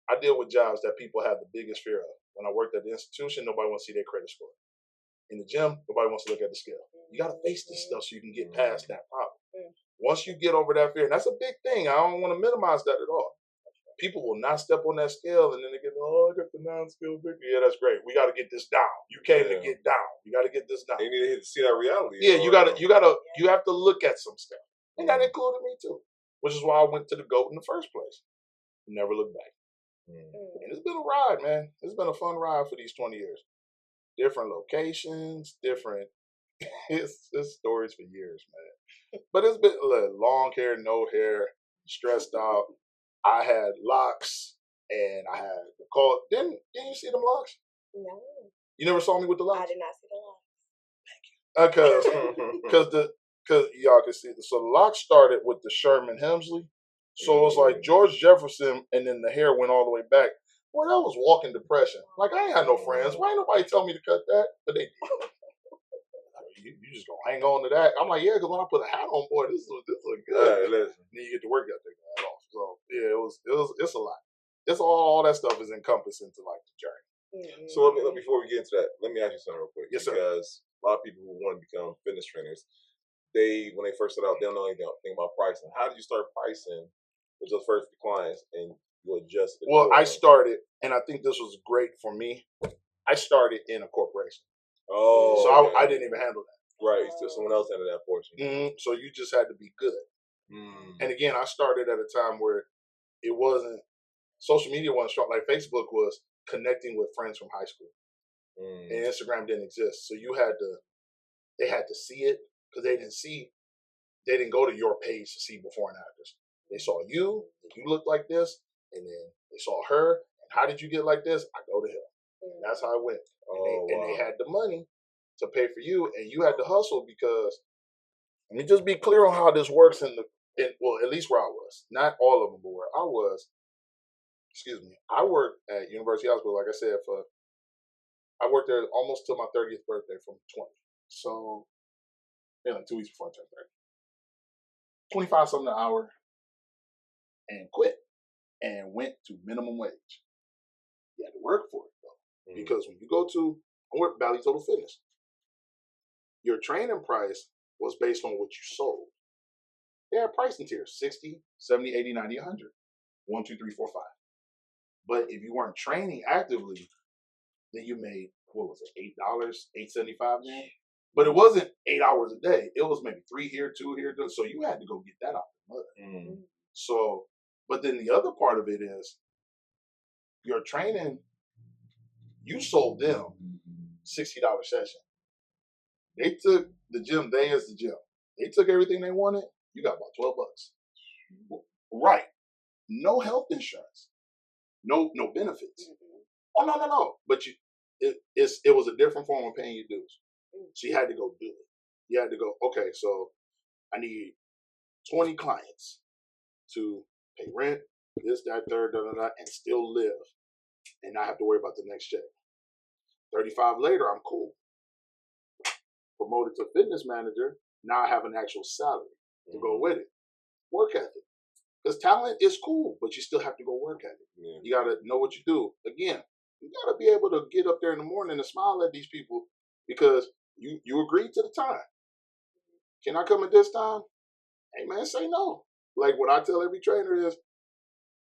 I deal with jobs that people have the biggest fear of. When I worked at the institution, nobody wants to see their credit score. In the gym, nobody wants to look at the scale. You got to face this stuff so you can get past that problem. Once you get over that fear, and that's a big thing. I don't want to minimize that at all. People will not step on that scale, and then they get, I got the non-scale victory. Yeah, that's great. We got to get this down. You came to get down. You got to get this down. You need to see that reality. Yeah, you have to look at some stuff, and that included me too. Which is why I went to the GOAT in the first place. Never looked back. And it's been a ride, man. It's been a fun ride for these 20 years. Different locations, different it's stories for years, man. But it's been long hair, no hair, stressed out. I had locks and I had the call. Didn't you see them locks? No. You never saw me with the locks? I did not see the locks. Because y'all can see it. So the lock started with the Sherman Hemsley. So it was like George Jefferson, and then the hair went all the way back. Well, that was walking depression. Like, I ain't had no friends. Why ain't nobody tell me to cut that? But they did. You just gonna hang on to that? I'm like, yeah, because when I put a hat on, boy, this look good. Yeah, and then you get to work, you gotta take that off. So yeah, it's a lot. It's all that stuff is encompassed into like the journey. So before we get into that, let me ask you something real quick. Yes, sir. Because a lot of people who want to become fitness trainers, when they first start out, they don't know anything about pricing. How did you start pricing with those first few clients, and you adjusted? Well, I started, and I think this was great for me. I started in a corporation. Oh, so I didn't even handle that. Right, so someone else handled that portion. So you just had to be good. And again, I started at a time where it wasn't social media wasn't strong. Like Facebook was connecting with friends from high school, and Instagram didn't exist. So they had to see it because they didn't go to your page to see before and afters. They saw you looked like this, and then they saw her. And how did you get like this? I go to him. And that's how it went. And they had the money to pay for you, and you had to hustle because let me just be clear on how this works well, at least where I was. Not all of them, but where I was. I worked at University Hospital, like I said, I worked there almost till my 30th birthday from 20. So, like 2 weeks before I turned 30. $25 something an hour and quit and went to minimum wage. You had to work for it though, because when you go to Valley Total Fitness, your training price was based on what you sold. They had pricing tiers, 60, 70, 80, 90, 100. 1, 2, 3, 4, 5. But if you weren't training actively, then you made, what was it, $8, $8.75 then? But it wasn't 8 hours a day. It was maybe 3 here, 2 here. So you had to go get that out the mud. So, but then the other part of it is your training, you sold them $60 session. They took the gym, they as the gym. They took everything they wanted. You got about $12. Right. No health insurance. No benefits. Oh, no. But it was a different form of paying your dues. So you had to go do it. You had to go, okay, so I need 20 clients to pay rent, this, that, third, and still live and not have to worry about the next check. 35 later, I'm cool. Promoted to fitness manager, now I have an actual salary to go with it. Work ethic. Because talent is cool, but you still have to go work at it. Yeah. You got to know what you do. Again, you got to be able to get up there in the morning and smile at these people because you agreed to the time. Can I come at this time? Hey, man, say no. Like what I tell every trainer is,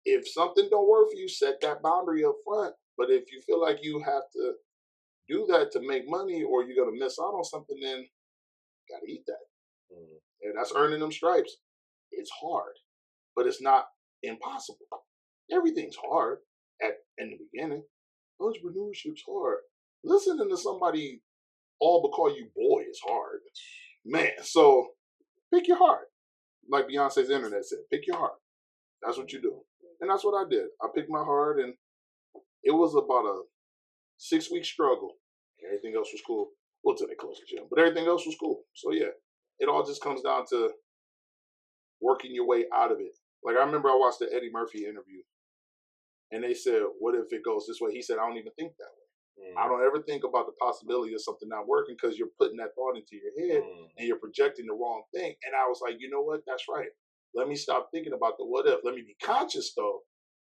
if something don't work for you, set that boundary up front. But if you feel like you have to do that to make money or you're going to miss out on something, then you got to eat that. And that's earning them stripes. It's hard, but it's not impossible. Everything's hard in the beginning. Entrepreneurship's hard. Listening to somebody all but call you boy is hard. Man, so pick your heart. Like Beyonce's internet said, pick your heart. That's what you do. And that's what I did. I picked my heart, and it was about a 6-week struggle. Everything else was cool. Well, till they closed the gym, but everything else was cool. So yeah, it all just comes down to working your way out of it. Like I remember I watched the Eddie Murphy interview, and they said, what if it goes this way? He said, I don't even think that way. I don't ever think about the possibility of something not working because you're putting that thought into your head and you're projecting the wrong thing. And I was like, you know what? That's right. Let me stop thinking about the what if. Let me be conscious though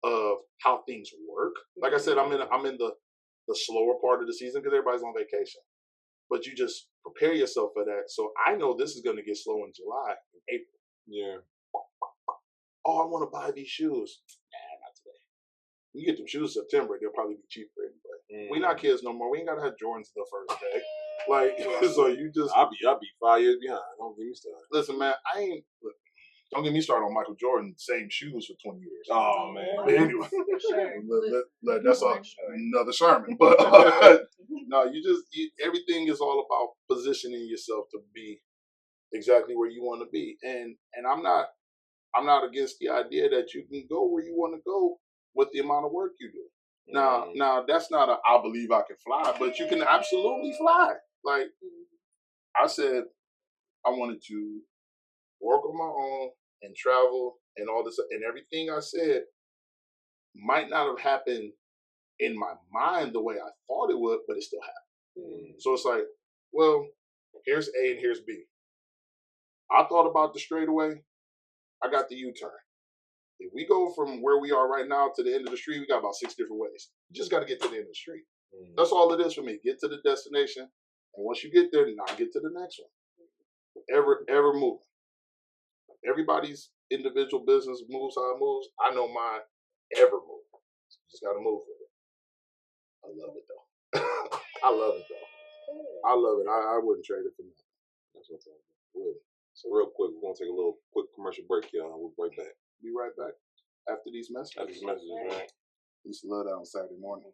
of how things work. Like I said, I'm in the slower part of the season because everybody's on vacation. But you just prepare yourself for that. So I know this is going to get slow in July and April. Yeah. Oh, I want to buy these shoes. Nah, not today. You get them shoes in September, they'll probably be cheaper anyway. We not kids no more. We ain't gotta have Jordans the first day. Like, so you just I'll be 5 years behind. Don't get me started. Listen, man, don't get me started on Michael Jordan, same shoes for 20 years. Oh man. But anyway, that's another sermon. But no, everything is all about positioning yourself to be exactly where you want to be. And I'm not against the idea that you can go where you want to go with the amount of work you do. Now that's not I believe I can fly, but you can absolutely fly. Like I said, I wanted to work on my own and travel and all this, and everything I said might not have happened in my mind the way I thought it would, but it still happened. So it's like, well, here's A and here's B. I thought about the straightaway. I got the U-turn. If we go from where we are right now to the end of the street, we got about 6 different ways. You just got to get to the end of the street. That's all it is for me. Get to the destination, and once you get there, now get to the next one. Ever moving. Everybody's individual business moves how it moves. I know mine ever move. Just got to move with it. I love it though. I love it though. I love it. I wouldn't trade it for nothing. That's what I'm saying. So real quick, we're gonna take a little quick commercial break, y'all. We'll be right back. Be right back after these messages. Right? Used to love that on Saturday morning.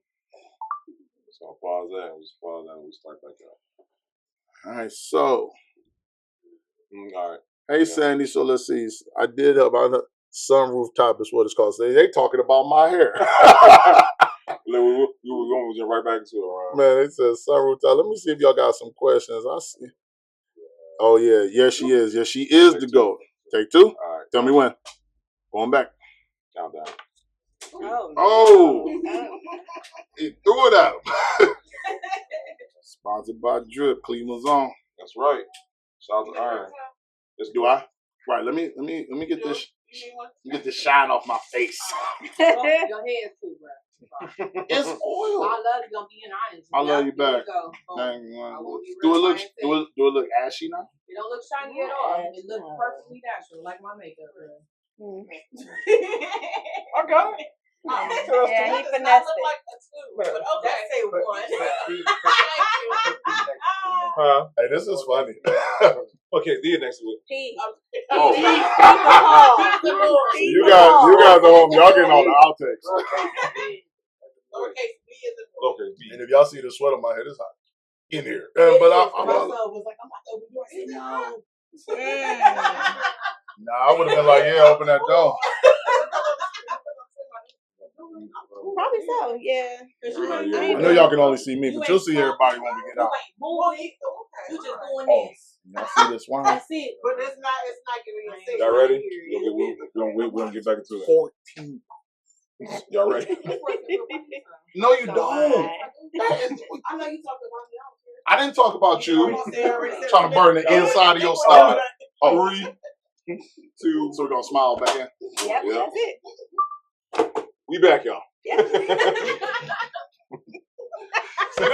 So I'll pause that. We'll pause that and we'll start back up. All right, so. All right. Hey, Sandy, so let's see. I did about sunroof top is what it's called. They talking about my hair. We were going to jump right back to it, Ron. Man, it says sunroof top. Let me see if y'all got some questions. I see. Oh, yeah. Yes, she is. Yes, she is the GOAT. Take 2? All right. Tell me when. Going back. Countdown. Oh. He threw it at him. Sponsored by Drip, Cleveland's on. That's right. Shout out to Iron. Do I? Right. Let me get this. Get this shine off my face. Your hair too, bro. It's oil. I love you. Gonna be honest. I love you back. Do it look ashy now? It don't look shiny at all. It looks perfectly natural, like my makeup. I got it. Yeah, he finessed it. Like a two, but okay, say one. Hey, this is funny. Okay, do your next one. P. Oh. So you guys are home. Y'all getting on the outtakes. Okay, B is the Okay, B. And if y'all see the sweat on my head, it's hot in here. But I'm was like, I'm about to open your head. Nah, I would have been like, yeah, open that door. Probably so, yeah. I know y'all can only see me, but you'll see everybody when we get out. You just doing this. Y'all see this one? That's it. But it's not giving you a signal. Y'all ready? We're gonna get back into it. 14. Y'all ready? No, you don't. I know you talked about me. I didn't talk about you. Trying to burn the inside of your stomach. Oh, 3, 2. So we're gonna smile back in. Yep, that's it. We back, y'all. Yeah. See,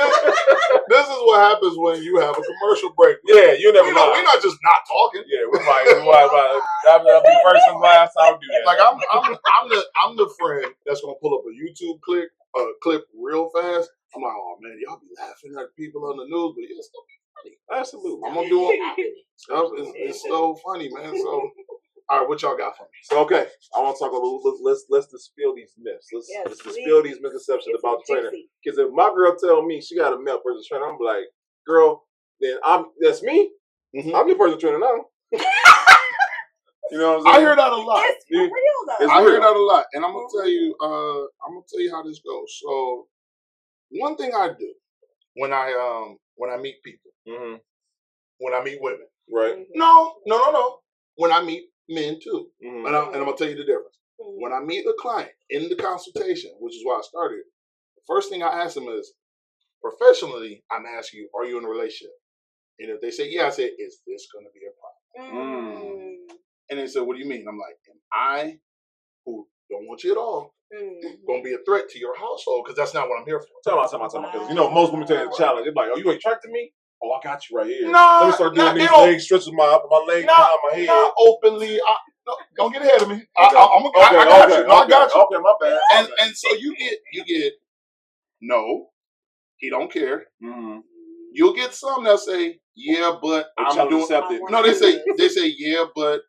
this is what happens when you have a commercial break. Yeah, you never know. We're not just not talking. Yeah, we might that'll be first and last. I'll do that. Like I'm the friend that's gonna pull up a YouTube clip real fast. I'm like, oh man, y'all be laughing at people on the news, but it's still funny. Absolutely, I'm gonna do it. It's so funny, man. So, all right, what y'all got for me? So, okay, I want to talk a little. Let's dispel these myths. Let's dispel these misconceptions about training. Because if my girl tell me she got a male personal trainer, I'm like, girl, then that's me. Mm-hmm. I'm your personal trainer now. You know what I'm saying? I hear that a lot. It's real though. I hear that a lot, and I'm gonna tell you. How this goes. So, one thing I do when I meet people, mm-hmm. when I meet women, right? Mm-hmm. No. When I meet men too, mm-hmm. and I'm gonna tell you the difference. Mm-hmm. When I meet a client in the consultation, which is why I started, the first thing I ask them is, professionally, I'm asking you, are you in a relationship? And if they say yeah, I say, is this going to be a problem? Mm. And they say, what do you mean? I'm like, am I, who don't want you at all, going to be a threat to your household? Because that's not what I'm here for. Tell me. Because you know, most women tell you the challenge. They're like, oh, you ain't attracted to me? Oh, I got you right here. Let me start doing these leg stretches, my leg behind my head. Not openly. Don't get ahead of me. I got you. Okay, my bad. And so you get no, he don't care. Mm-hmm. You'll get some that say, yeah, but I'm doing something. No, they say, yeah, but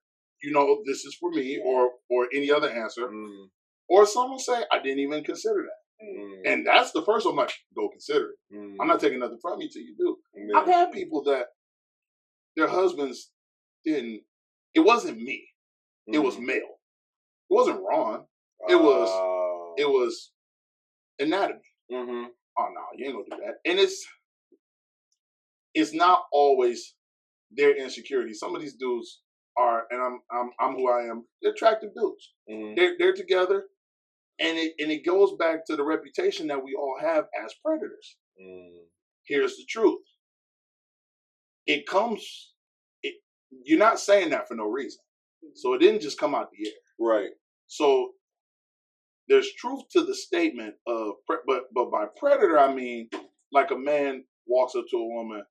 you know, this is for me, or any other answer. Mm. Or some will say, I didn't even consider that. Mm. And that's the first one. I'm like, go consider it. Mm. I'm not taking nothing from you till you do. Yeah. I've had people that their husbands didn't. It wasn't me. Mm. It was male. It wasn't Ron. It was anatomy. Mm-hmm. Oh no, you ain't gonna do that. And it's not always their insecurity. Some of these dudes are, and I'm who I am. They're attractive dudes. Mm-hmm. They're together, and it goes back to the reputation that we all have as predators. Mm. Here's the truth. You're not saying that for no reason. So it didn't just come out the air. Right. So there's truth to the statement of, but by predator I mean like a man walks up to a woman,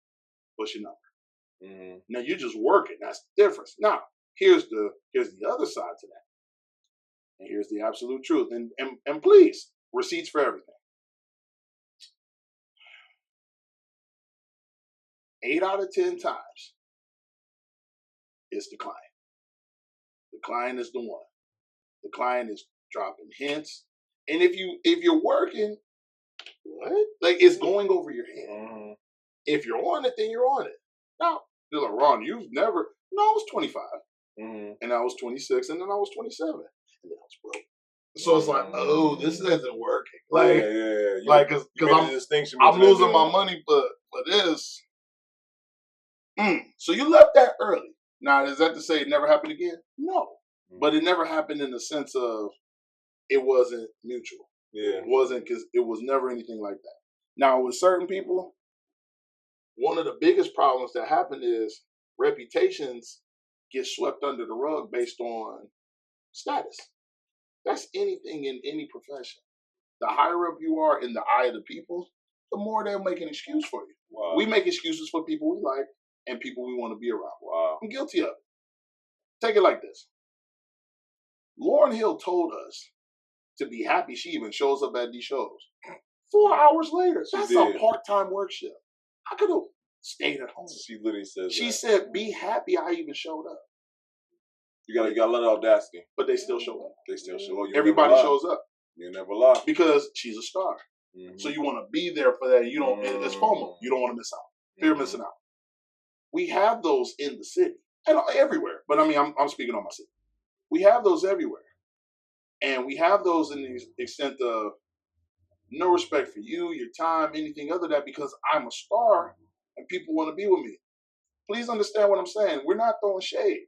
what's your number? Mm-hmm. Now you're just working. That's the difference. Now here's the other side to that, and here's the absolute truth. And please, receipts for everything. 8 out of 10 times, it's the client. The client is the one. The client is dropping hints, and if you're working, what? Like it's going over your head. Mm-hmm. If you're on it, then you're on it. Now, you're like, Ron, you've never. No, I was 25, mm-hmm. and I was 26, and then I was 27, and then I was broke. So it's like, oh, this isn't working. Like, yeah. Like, because I'm losing my money, but this. So you left that early. Now, is that to say it never happened again? No, but it never happened in the sense of it wasn't mutual. Yeah, it wasn't, because it was never anything like that. Now, with certain people, one of the biggest problems that happen is reputations get swept under the rug based on status. That's anything in any profession. The higher up you are in the eye of the people, the more they'll make an excuse for you. Wow. We make excuses for people we like and people we want to be around. Wow. I'm guilty of it. Take it like this. Lauryn Hill told us to be happy. She even shows up at these shows. 4 hours later, that's a part-time work shift. I could have stayed at home. She literally says She that. said, be happy I even showed up. You gotta let it audacity. But they still show up. They still show up. Everybody shows up. You never lie. Because she's a star. Mm-hmm. So you want to be there for that. You don't, it's FOMO. You don't want to miss out. Fear of missing out. We have those in the city. And everywhere. But I mean, I'm speaking on my city. We have those everywhere. And we have those in the extent of no respect for you, your time, anything other than that, because I'm a star and people want to be with me. Please understand what I'm saying. We're not throwing shade.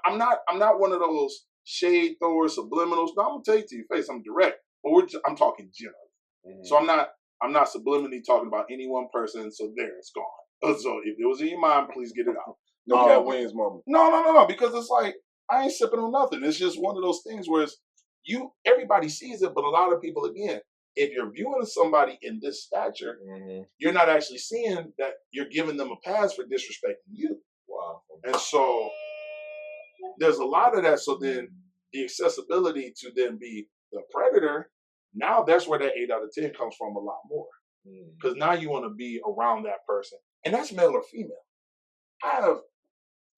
I'm not one of those shade throwers, subliminals. No, I'm gonna tell you to your face. I'm direct, but I'm talking generally. So I'm not subliminally talking about any one person. So there, it's gone. So if it was in your mind, please get it out. No Cat Williams moment. No, because it's like I ain't sipping on nothing. It's just one of those things where it's everybody sees it, but a lot of people, again, if you're viewing somebody in this stature, you're not actually seeing that you're giving them a pass for disrespecting you. Wow. And so there's a lot of that. So then the accessibility to then be the predator, now that's where that 8 out of 10 comes from a lot more. Because now you want to be around that person. And that's male or female. I have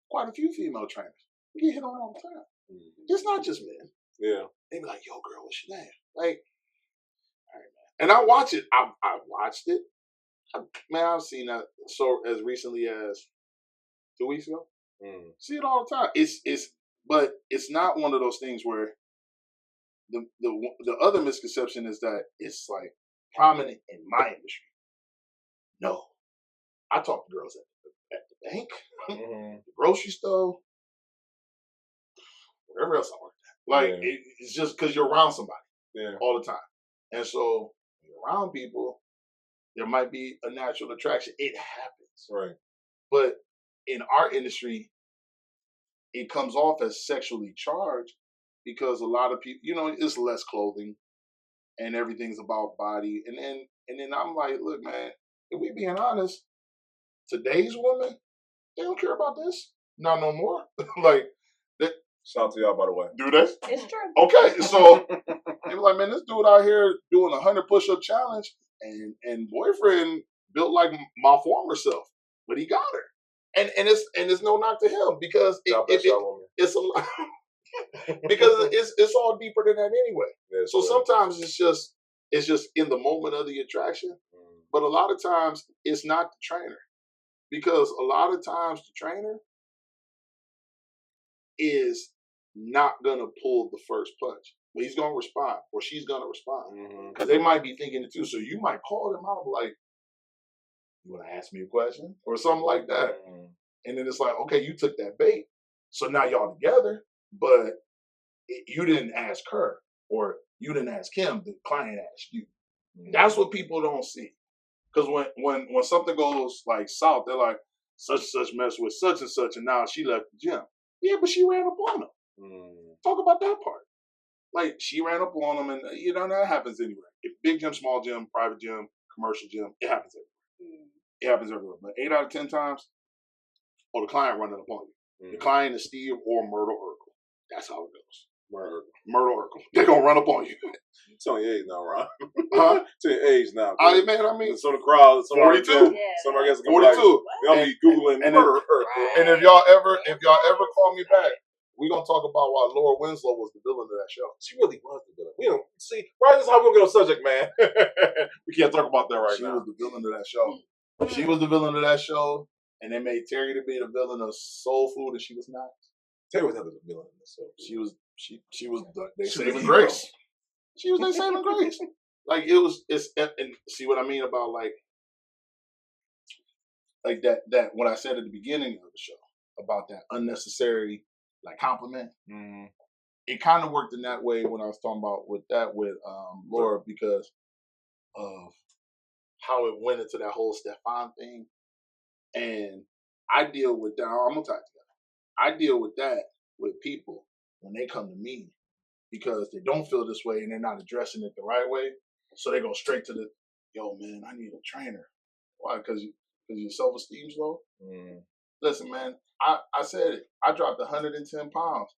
quite a few female trainers. We get hit on all the time. It's not just men. Yeah. They be like, yo, girl, what's your name? Like, all right, man. And I watch it. I watched it. I've seen that so as recently as 2 weeks ago. See it all the time. But it's not one of those things where the other misconception is that it's like prominent in my industry. No. I talk to girls at the bank, the grocery store, wherever else I work at. Like, it's just because you're around somebody all the time. And so when you're around people, there might be a natural attraction. It happens. Right. But in our industry, it comes off as sexually charged because a lot of people, it's less clothing and everything's about body. And then I'm like, look, man, if we being honest, today's women, they don't care about this. Not no more. Like, shout out to y'all, by the way. Do they? It's true. Okay, so they were like, man, this dude out here doing 100 push-up challenge, and boyfriend built like my former self, but he got her. And it's no knock to him because it's a lot. Because it's all deeper than that anyway. That's so right. Sometimes it's just in the moment of the attraction, but a lot of times it's not the trainer, because a lot of times the trainer is not gonna pull the first punch, but he's gonna respond, or she's gonna respond, because they might be thinking it too. So you might call them out like, "You want to ask me a question?" or something like that, and then it's like, "Okay, you took that bait, so now y'all together, but you didn't ask her, or you didn't ask him. The client asked you." That's what people don't see, because when something goes like south, they're like, "Such and such messed with such and such, and now she left the gym." Yeah, but she ran up on him. Talk about that part. Like, she ran up on him, and that happens anywhere. If big gym, small gym, private gym, commercial gym, it happens everywhere. It happens everywhere. But 8 out of 10 times, the client running up on you. The client is Steve or Myrtle Urkel. That's how it goes. Myrtle Urkel. They're gonna run up on you. It's on your age now, Ron. Huh? It's on your age now. I mean, so the crowd, 42. Some I guess 42. They'll be googling Myrtle Urkel. And if y'all ever call me back, we're gonna talk about why Laura Winslow was the villain of that show. She really was the villain. We don't see. Right, this is how we're gonna get on subject, man. We can't talk about that now. She was the villain of that show. She was the villain of that show, and they made Terry to be the villain of Soul Food, and she was not. Terry was not the villain of this show. She was they saving grace. She was they saving grace. Like, and see what I mean about like that what I said at the beginning of the show about that unnecessary like compliment. It kind of worked in that way when I was talking about with Laura, because of how it went into that whole Stefan thing. And I deal with that. I'm gonna tie it together. I deal with that with people when they come to me because they don't feel this way and they're not addressing it the right way. So they go straight to yo, man, I need a trainer. Why? Because your self-esteem's low? Listen, man, I said it. I dropped 110 pounds.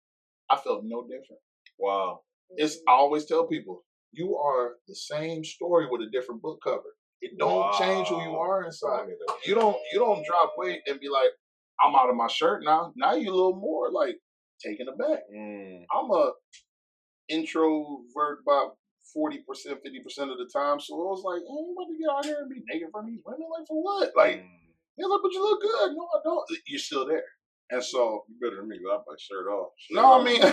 I felt no different. Wow. I always tell people, you are the same story with a different book cover. It don't change who you are inside. You don't drop weight and be like, I'm out of my shirt now. Now you're a little more like taken aback. I'm a introvert about 40%, 50% of the time. So I was like, hey, you about to get out here and be naked in front of these women? Like, for what? Like, yeah, look, but you look good. No, I don't. You're still there. And so you better than me. I have my shirt off. No, I mean, I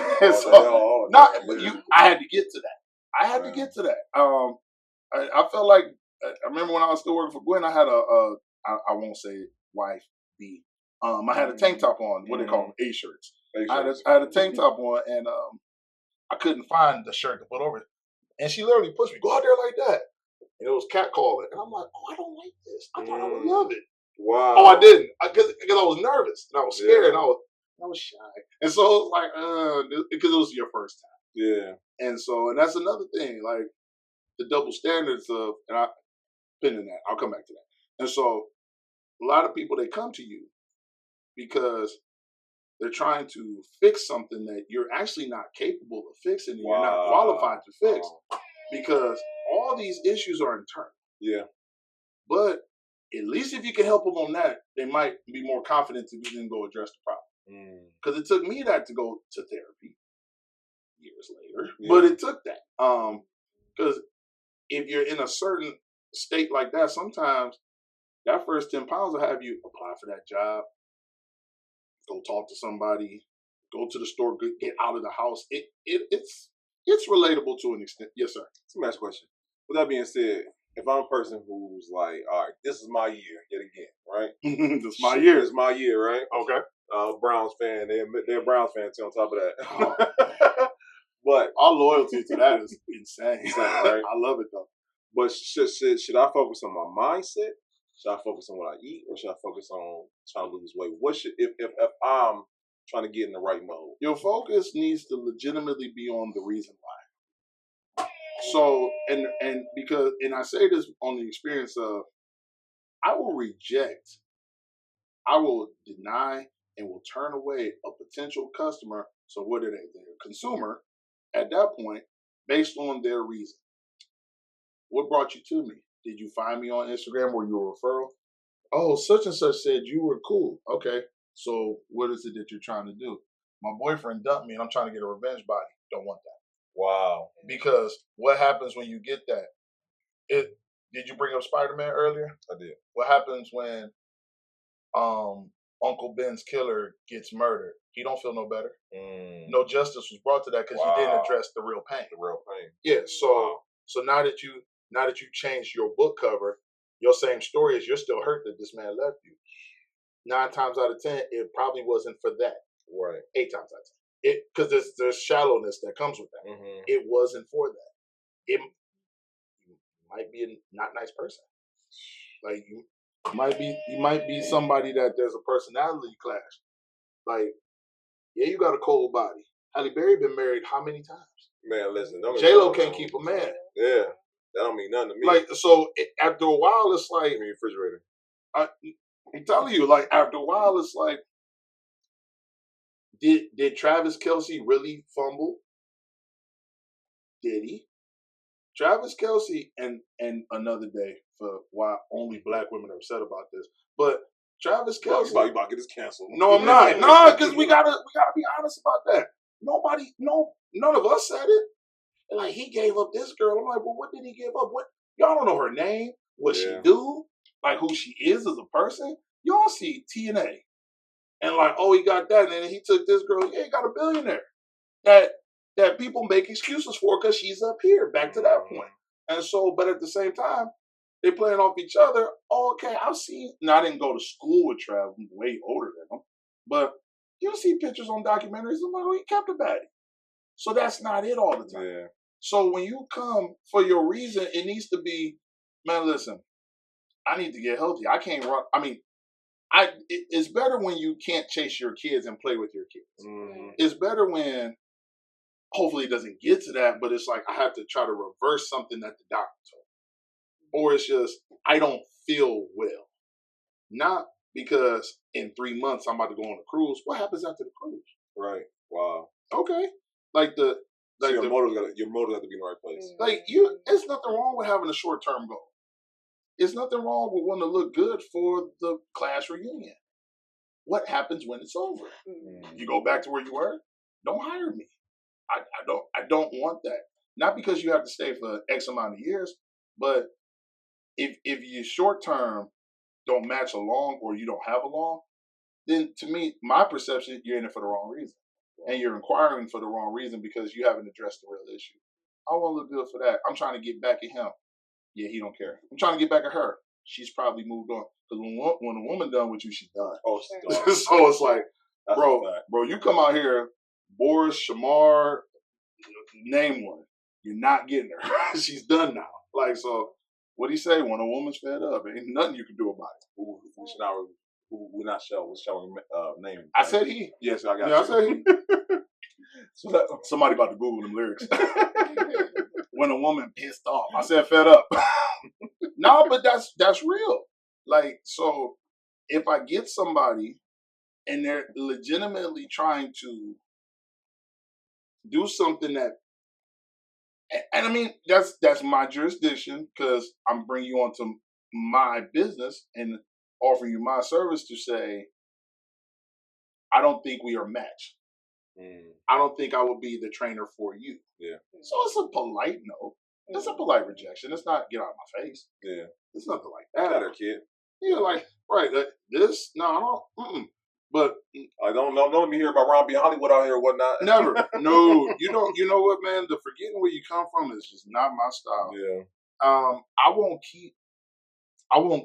had to get to that. I had to get to that. I felt like I remember when I was still working for Gwen. I had I won't say wife B. I had a tank top on. What they call them, A shirts. I had a tank top on, and I couldn't find the shirt to put over it. And she literally pushed me, go out there like that. And it was catcalling. And I'm like, oh, I don't like this. I thought I would love it. Wow. Oh, I didn't. Because I was nervous. And I was scared. And I was shy. And so it was like, because it was your first time. Yeah. And that's another thing. Like, the double standards of, and I've been in that. I'll come back to that. And so a lot of people, they come to you because they're trying to fix something that you're actually not capable of fixing and you're not qualified to fix because all these issues are internal. Yeah. But at least if you can help them on that, they might be more confident to then go address the problem. Because it took me that to go to therapy years later. Yeah. But it took that. Because if you're in a certain state like that, sometimes that first 10 pounds will have you apply for that job, go talk to somebody, go to the store, get out of the house. It's relatable to an extent. Yes, sir. It's a nice question. With that being said, if I'm a person who's like, all right, this is my year yet again, right? This is my year. This is my year, right? Okay. Browns fan. They're a Browns fan too on top of that. But our loyalty to that is insane. Right? I love it though. But should I focus on my mindset? Should I focus on what I eat, or should I focus on trying to lose weight? What should if I'm trying to get in the right mode? Your focus needs to legitimately be on the reason why. So and because I say this on the experience of I will reject, I will deny and will turn away a potential customer. So what are they? They're a consumer at that point based on their reason. What brought you to me? Did you find me on Instagram? Were you a referral? Oh, such and such said you were cool. Okay. So what is it that you're trying to do? My boyfriend dumped me and I'm trying to get a revenge body. Don't want that. Wow. Because what happens when you get that? Did you bring up Spider-Man earlier? I did. What happens when Uncle Ben's killer gets murdered? He don't feel no better. No justice was brought to that because you didn't address the real pain. The real pain. Yeah. So now that you changed your book cover, your same story is you're still hurt that this man left you. 9 times out of 10, it probably wasn't for that. Right. 8 times out of 10. Because there's shallowness that comes with that. Mm-hmm. It wasn't for that. You might be a not nice person. Like you might be somebody that there's a personality clash. Like, yeah, you got a cold body. Halle Berry been married how many times? Man, listen. J-Lo can't keep a man. Yeah. That don't mean nothing to me. Like, so after a while, it's like... Give me a refrigerator. I'm telling you, like, after a while, it's like, did Travis Kelce really fumble? Did he? Travis Kelce, and another day for why only black women are upset about this, but Travis Kelce... You about to get this canceled. No, I'm not. No, because we gotta be honest about that. None of us said it. Like, he gave up this girl. I'm like, well, what did he give up? What? Y'all don't know her name, what she do, like who she is as a person. Y'all see TNA. And like, oh, he got that. And then he took this girl. Yeah, he got a billionaire. That people make excuses for because she's up here, back to that point. And so, but at the same time, they playing off each other. Oh, okay, I've seen, now I didn't go to school with Trav, I'm way older than him. But you see pictures on documentaries, I'm like, oh, he kept a baddie. So that's not it all the time. Yeah. So when you come for your reason, it needs to be, man, listen, I need to get healthy. I can't run. I mean, It's better when you can't chase your kids and play with your kids. It's better when, hopefully it doesn't get to that, but it's like I have to try to reverse something that the doctor told me. Or it's just, I don't feel well. Not because in 3 months I'm about to go on a cruise. What happens after the cruise? Right. Wow. Okay. So your motives have to be in the right place. Like there's nothing wrong with having a short-term goal. There's nothing wrong with wanting to look good for the class reunion. What happens when it's over? You go back to where you were? Don't hire me. I don't want that. Not because you have to stay for X amount of years, but if your short-term don't match a long or you don't have a long, then to me, my perception, you're in it for the wrong reason. And you're inquiring for the wrong reason because you haven't addressed the real issue. I want to look good for that. I'm trying to get back at him. Yeah, he don't care. I'm trying to get back at her. She's probably moved on. Because when a woman done with you, she's done. Oh, she's done. So it's like, bro, you come out here, Boris, Shamar, name one. You're not getting her. She's done now. Like, so what do you say? When a woman's fed up, ain't nothing you can do about it. We're not showing name. I said he. Yes, I got you. I said he. Somebody about to Google them lyrics. When a woman pissed off. I said fed up. No, but that's real. Like, so if I get somebody and they're legitimately trying to do something that, and I mean, that's my jurisdiction because I'm bringing you onto my business and offering you my service to say, I don't think we are matched. I don't think I would be the trainer for you. Yeah. So it's a polite no. It's a polite rejection. It's not get out of my face. Yeah. It's nothing like that. Got her, kid. Yeah, like, right, this, no, I don't, But I don't let me hear about Ron B. Hollywood out here or whatnot. Never. No, you know what, man? The forgetting where you come from is just not my style. Yeah. I won't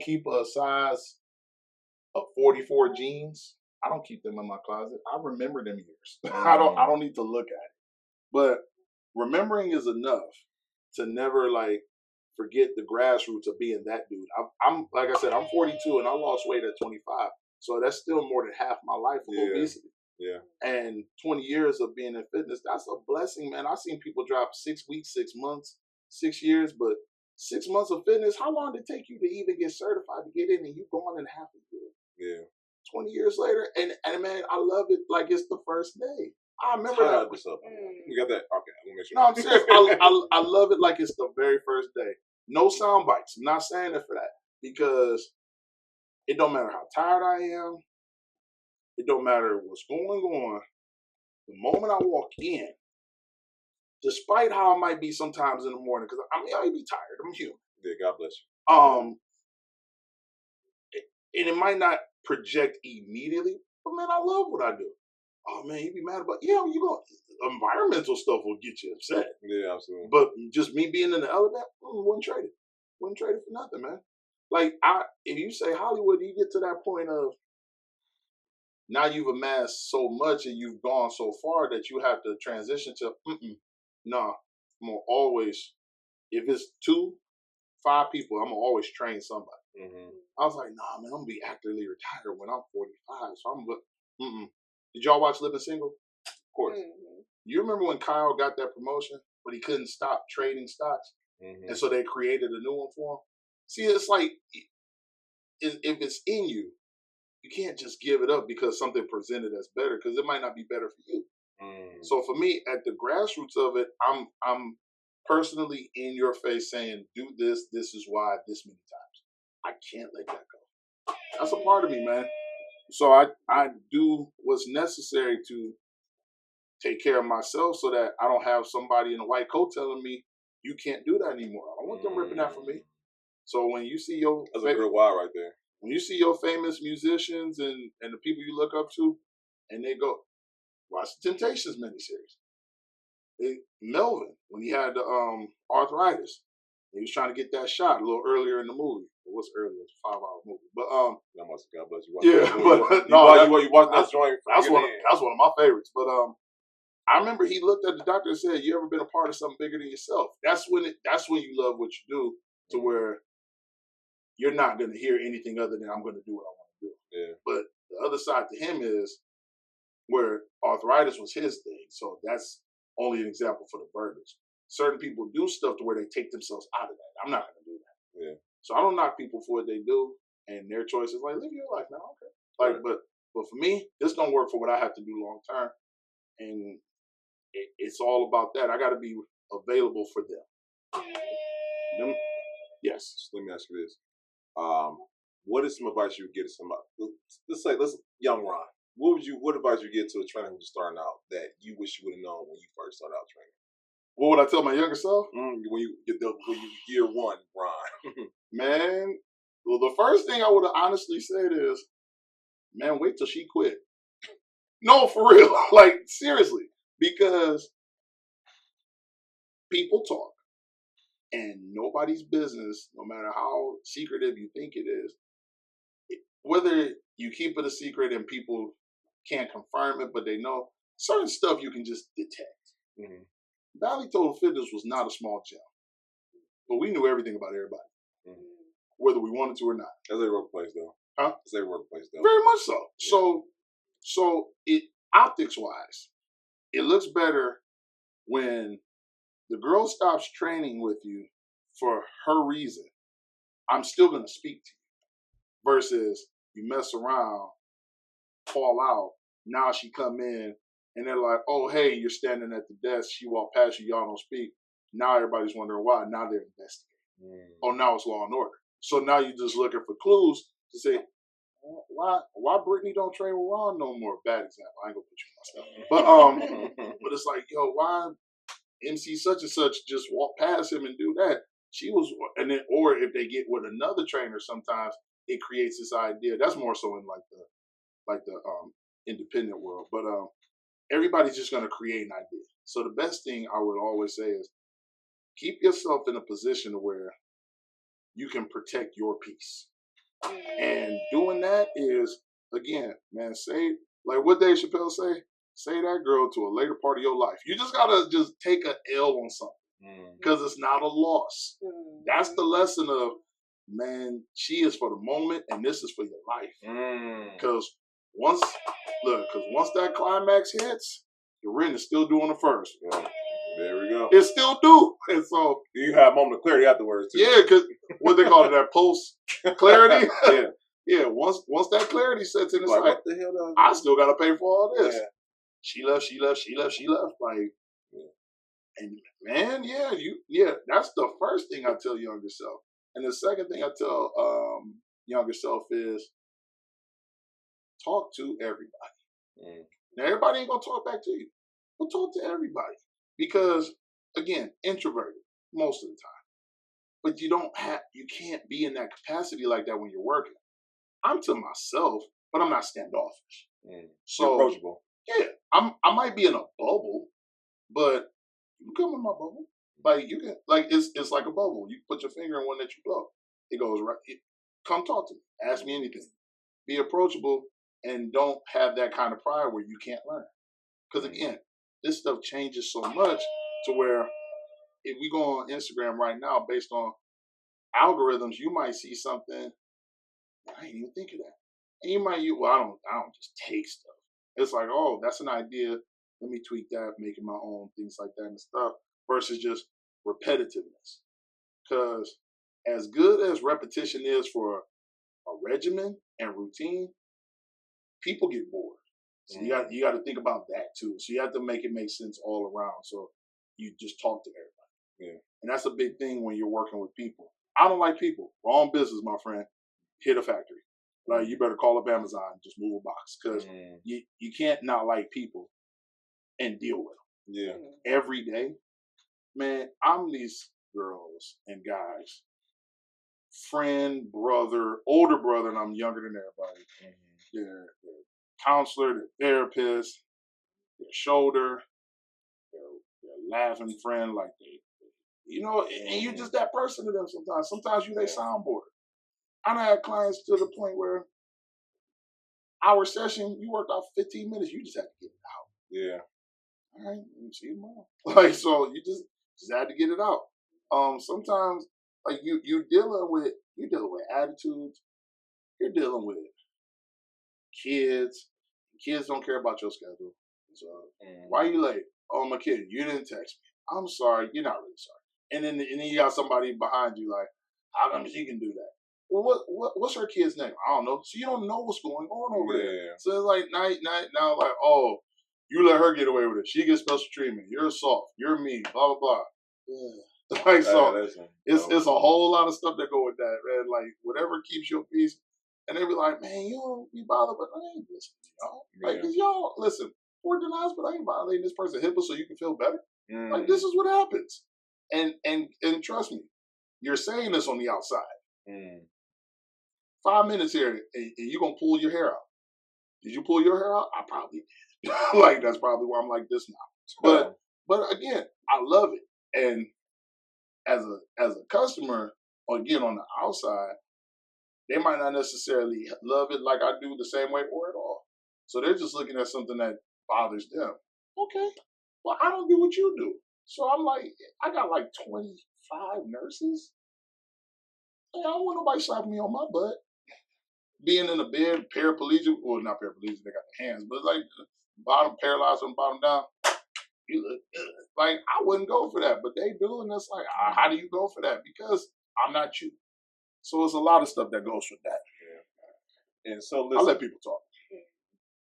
keep a size of 44 jeans. I don't keep them in my closet. I remember them years. I don't need to look at it. But remembering is enough to never like forget the grassroots of being that dude. I'm like I said, I'm 42 and I lost weight at 25. So that's still more than half my life of obesity. Yeah. And 20 years of being in fitness, that's a blessing, man. I've seen people drop 6 weeks, 6 months, 6 years, but 6 months of fitness, how long did it take you to even get certified to get in and you gone in half a year? Yeah. 20 years later, and man, I love it like it's the first day. I remember that. What's up? We got that. Okay, I'm gonna make sure. No, I'm serious. I love it like it's the very first day. No sound bites. I'm not saying it for that because it don't matter how tired I am. It don't matter what's going on. The moment I walk in, despite how I might be sometimes in the morning, because I might be tired. I'm human. Yeah, God bless you. And it might not project immediately, but man, I love what I do. Oh man, you be mad about environmental stuff will get you upset. Yeah, absolutely. But just me being in the element, wouldn't trade it. Wouldn't trade it for nothing, man. Like if you say Hollywood, you get to that point of now you've amassed so much and you've gone so far that you have to transition to no. I'm gonna always, if it's 2, 5 people, I'm gonna always train somebody. Mm-hmm. I was like, nah, man, I'm gonna be actively retired when I'm 45. So I'm Did y'all watch Living Single? Of course. Mm-hmm. You remember when Kyle got that promotion, but he couldn't stop trading stocks? Mm-hmm. And so they created a new one for him? See, it's like, if it's in you, you can't just give it up because something presented as better, because it might not be better for you. Mm. So for me, at the grassroots of it, I'm personally in your face saying, do this, this is why, this many times. I can't let that go. That's a part of me, man. So I do what's necessary to take care of myself so that I don't have somebody in a white coat telling me, you can't do that anymore. I don't want them ripping that from me. So when you see that's a good why right there. When you see your famous musicians and the people you look up to, and they go, watch the Temptations miniseries. Melvin, when he had the arthritis, he was trying to get that shot a little earlier in the movie. It was earlier, it was a 5-hour movie. But God bless you. You watched that joint. That's one of my favorites. But I remember he looked at the doctor and said, "You ever been a part of something bigger than yourself?" That's when you love what you do, to where you're not going to hear anything other than I'm going to do what I want to do. Yeah. But the other side to him is where arthritis was his thing. So that's only an example for the verbiage. Certain people do stuff to where they take themselves out of that. I'm not going to do that. Yeah. So I don't knock people for what they do and their choices. Like, live your life now, okay. Like, Right. but for me, this don't work for what I have to do long term, and it's all about that. I got to be available for them. Yes. So let me ask you this: what is some advice you would give to somebody? Let's young Ron. What advice you get to a trainer who's starting out that you wish you would have known when you first started out training? What would I tell my younger self? When you year one, Ron. Man, well, the first thing I would have honestly said is, man, wait till she quit. No, for real. Like, seriously. Because people talk. And nobody's business, no matter how secretive you think it is, whether you keep it a secret and people can't confirm it, but they know, certain stuff you can just detect. Mm-hmm. Valley Total Fitness was not a small gym. But we knew everything about everybody. Mm-hmm. Whether we wanted to or not. As a workplace, though. Huh? As a workplace, though. Very much so. Yeah. So it optics wise, it looks better when the girl stops training with you for her reason. I'm still going to speak to you. Versus you mess around, fall out. Now she come in and they're like, oh, hey, you're standing at the desk. She walked past you. Y'all don't speak. Now everybody's wondering why. Now they're investigating. Oh, now it's law and order. So now you're just looking for clues to say, why Brittany don't train with Ron no more? Bad example. I ain't gonna put you in my stuff. But it's like, yo, why MC such and such just walk past him and do that? She was, and then, or if they get with another trainer, sometimes it creates this idea. That's more so in like the independent world. But everybody's just gonna create an idea. So the best thing I would always say is keep yourself in a position where you can protect your peace. And doing that is, again, man, say, like what Dave Chappelle say that girl to a later part of your life. You just gotta just take an L on something because it's not a loss. That's the lesson of, man, she is for the moment and this is for your life. Because once that climax hits, the rent is still due on the first. Yeah. There we go. It's still due. And so you have a moment of clarity afterwards too. Yeah, because what they call it, that post clarity. Yeah. Yeah, once that clarity sets in, it's like what the hell does I still gotta pay for all this. Yeah. She left. Like, and man, that's the first thing I tell younger self. And the second thing I tell younger self is talk to everybody. Now everybody ain't gonna talk back to you, but talk to everybody. Because again, introverted most of the time. But you can't be in that capacity like that when you're working. I'm to myself, but I'm not standoffish. So you're approachable. Yeah, I might be in a bubble, but you come in my bubble. Like you can, like it's like a bubble. You put your finger in one that you blow. It goes right. Come talk to me. Ask me anything. Be approachable and don't have that kind of pride where you can't learn. Because again, this stuff changes so much to where if we go on Instagram right now, based on algorithms, you might see something. I didn't even think of that. And you might use, well, I don't just take stuff. It's like, oh, that's an idea. Let me tweak that, make it my own, things like that and stuff, versus just repetitiveness. Because as good as repetition is for a regimen and routine, people get bored. So you got to think about that too. So you have to make it make sense all around. So you just talk to everybody. Yeah. And that's a big thing when you're working with people. I don't like people. Wrong business, my friend. Hit a factory. Like, you better call up Amazon and just move a box. Because you can't not like people and deal with them. Yeah. Every day. Man, I'm these girls and guys. Friend, brother, older brother, and I'm younger than everybody. They're counselor, their therapist, their shoulder, their laughing friend, like and you're just that person to them sometimes. Sometimes you they soundboard. I done had clients to the point where our session, you worked out 15 minutes, you just had to get it out. Yeah. All right, see you tomorrow. Like, so you just had to get it out. Sometimes like you're dealing with attitudes, you're dealing with kids don't care about your schedule. So why are you late? Oh, my kid, you didn't text me. I'm sorry. You're not really sorry. And then you got somebody behind you like, how come she can do that? Well, what's her kid's name? I don't know. So you don't know what's going on over there. So it's like now, like, oh, you let her get away with it. She gets special treatment. You're soft. You're mean. Blah blah blah. Like so, it's a whole lot of stuff that go with that, man. Like whatever keeps your peace. And they be like, man, you don't be bothered, but I ain't listening, Like, cause y'all listen. We're in the hospital. I ain't violating this person's HIPAA so you can feel better. Like this is what happens. And trust me, you're saying this on the outside. 5 minutes here, and you're gonna pull your hair out. Did you pull your hair out? I probably like that's probably why I'm like this now. But again, I love it. And as a customer, or again on the outside, they might not necessarily love it like I do the same way or at all. So they're just looking at something that bothers them. Okay, well I don't do what you do. So I'm like, I got like 25 nurses. Hey, I don't want nobody slapping me on my butt. Being in a bed, paraplegic, well not paraplegic, they got the hands, but like bottom paralyzed from bottom down. You look good. Like I wouldn't go for that, but they do, and it's like, how do you go for that? Because I'm not you. So it's a lot of stuff that goes with that. Yeah. And so listen, I'll let people talk.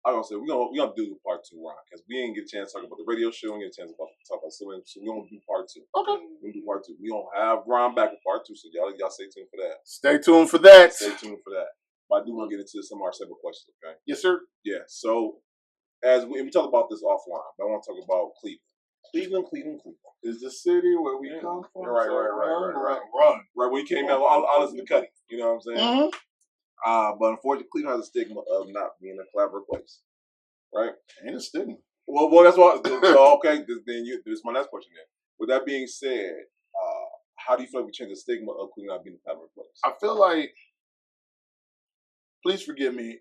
I'm gonna say we're gonna do part 2, Ron, because we didn't get a chance to talk about the radio show and get a chance to talk about so we're gonna do part 2. Okay. We're gonna do part 2. We don't have Ron back in part 2, so y'all stay tuned for that. Stay tuned for that. Stay tuned for that. But I do want to get into some of our several questions, okay? Yes, sir. Yeah. So as we talk about this offline, but I want to talk about Cleveland. Cleveland is the city where we come from. Right. Run. Right. When you came out, I listen to Cuddy. You know what I'm saying? But unfortunately, Cleveland has a stigma of not being a collaborative place. Right? Ain't a stigma. Well, that's why. So okay, then this is my next question. Then, with that being said, how do you feel like we change the stigma of Cleveland not being a collaborative place? I feel like, please forgive me,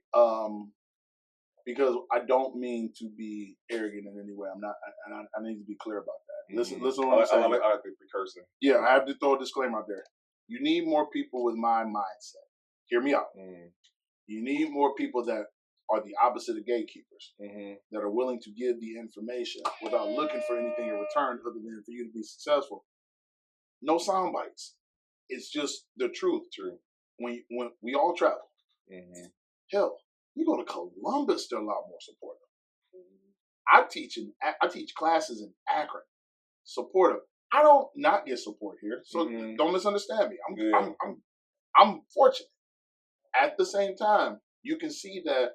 because I don't mean to be arrogant in any way. I'm not. I need to be clear about that. Listen to what I'm saying. I like the precursor. Yeah, I have to throw a disclaimer out there. You need more people with my mindset. Hear me out. You need more people that are the opposite of gatekeepers, that are willing to give the information without looking for anything in return other than for you to be successful. No sound bites. It's just the truth. True. When we all travel, hell, you go to Columbus, they're a lot more supportive. I teach classes in Akron, supportive. I don't not get support here, so don't misunderstand me. I'm fortunate. At the same time, you can see that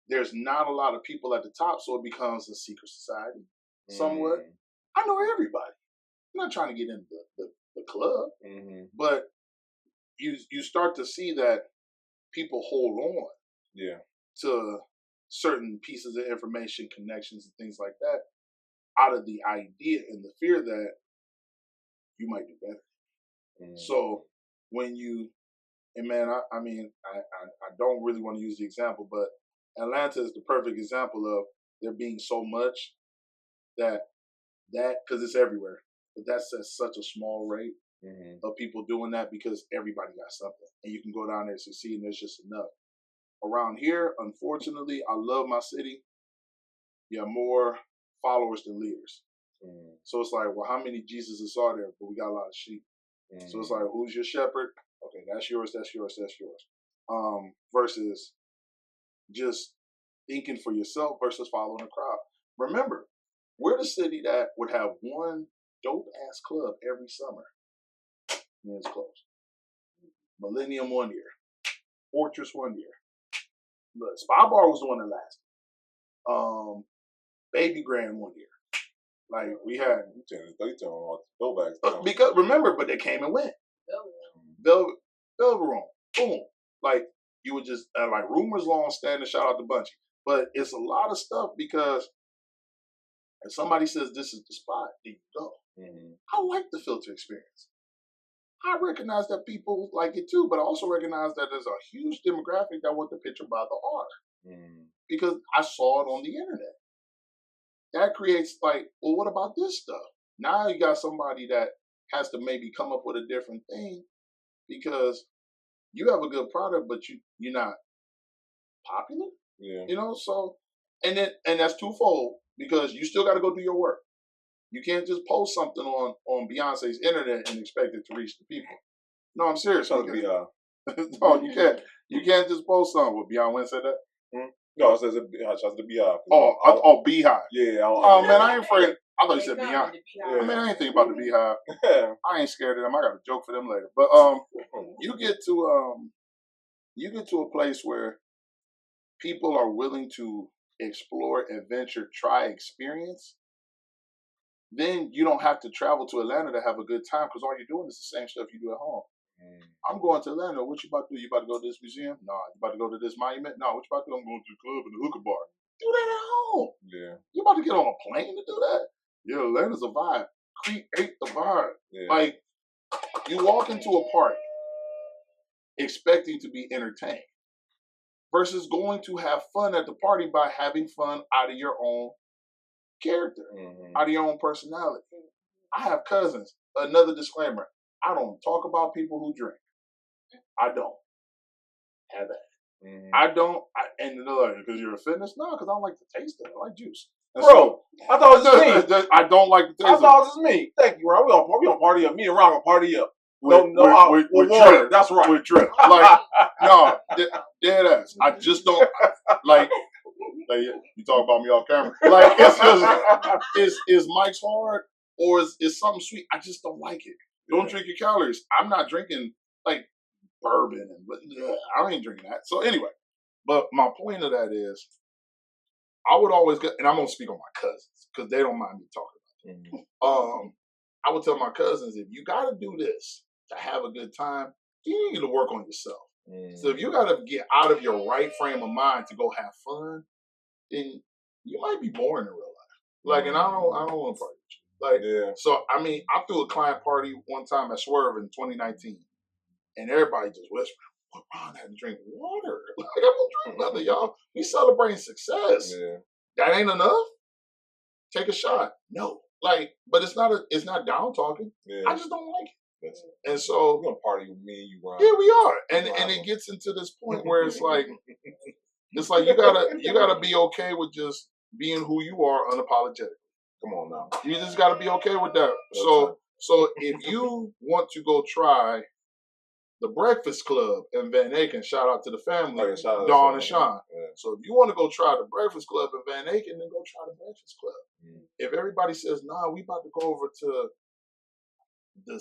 there's not a lot of people at the top, so it becomes a secret society, somewhat. I know everybody. I'm not trying to get into the club, but you start to see that people hold on to certain pieces of information, connections, and things like that out of the idea and the fear that you might do better. So when you, and man, I mean, I don't really want to use the example, but Atlanta is the perfect example of there being so much that because it's everywhere, but that's at such a small rate of people doing that because everybody got something, and you can go down there and succeed, and there's just enough. Around here, unfortunately, I love my city. You have more followers than leaders. So it's like, well, how many Jesuses are there? But we got a lot of sheep. So it's like, who's your shepherd? Okay, that's yours, that's yours, that's yours. Versus just thinking for yourself versus following a crowd. Remember, we're the city that would have one dope-ass club every summer. And it's closed. Millennium 1 year. Fortress 1 year. Look, Spa Bar was the one that lasted. Baby Grand 1 year. Like we had, because remember, but they came and went. Velvet Room, boom. Like you would just like Rumors Long Standing. Shout out to Bunchy, but it's a lot of stuff because if somebody says this is the spot, there you go. I like the filter experience. I recognize that people like it too, but I also recognize that there's a huge demographic that want the picture by the art because I saw it on the internet. That creates like, well, what about this stuff? Now you got somebody that has to maybe come up with a different thing because you have a good product, but you're not popular. Yeah. You know, so and that's twofold because you still got to go do your work. You can't just post something on Beyonce's internet and expect it to reach the people. No, I'm serious. No, you can't. You can't just post something. What Beyonce said that? Hmm? No, it says shout out to Beehive. Beehive. Yeah. Oh man, I ain't afraid. I thought you said Beyonce. Yeah. I mean, I ain't thinking about the Beehive. I ain't scared of them. I got a joke for them later. But you get to a place where people are willing to explore, adventure, try, experience. Then you don't have to travel to Atlanta to have a good time because all you're doing is the same stuff you do at home. I'm going to Atlanta. What you about to do? You about to go to this museum? No. You about to go to this monument? No. What you about to do? I'm going to the club and the hookah bar. Do that at home. Yeah. You about to get on a plane to do that? Yeah, Atlanta's a vibe. Create the vibe. Yeah. Like, you walk into a party expecting to be entertained versus going to have fun at the party by having fun out of your own character, out of your own personality. I have cousins. Another disclaimer. I don't talk about people who drink. I don't have that. I don't. And because you're a fitness? No, because I don't like the taste of it. I like juice. And bro, so, I thought it was me. I don't like the taste of it. I thought it was me. Thank you, Ron. We gonna party up. Me and Ron gonna party up. With water. Drip. That's right. With drip. Like, no, dead ass. I just don't like you talk about me off camera. Like, it's just is Mike's hard or is something sweet? I just don't like it. Don't drink your calories. I'm not drinking like bourbon but I ain't drinking that. So anyway, but my point of that is I would always get, and I'm gonna speak on my cousins because they don't mind me talking about it. I would tell my cousins, if you gotta do this to have a good time, you need to work on yourself. So if you gotta get out of your right frame of mind to go have fun, then you might be boring in real life. Like, and I don't want to party with you. Like, so I mean, I threw a client party one time at Swerve in 2019, and everybody just whispered, "Well, Ron had to drink water." Like, I don't drink nothing, y'all. We celebrating success. Yeah. That ain't enough. Take a shot. No, like, but it's not down talking. Yeah. I just don't like it. And so we're gonna party with me and you, Ron. Yeah, we are. And it gets into this point where it's like you gotta be okay with just being who you are unapologetically. Come on now. You just gotta be okay with that. So if you want to go try the Breakfast Club in Van Aken, shout out to the family, Dawn and Sean. Yeah. So if you want to go try the Breakfast Club in Van Aken, then go try the Breakfast Club. If everybody says, nah, we about to go over to the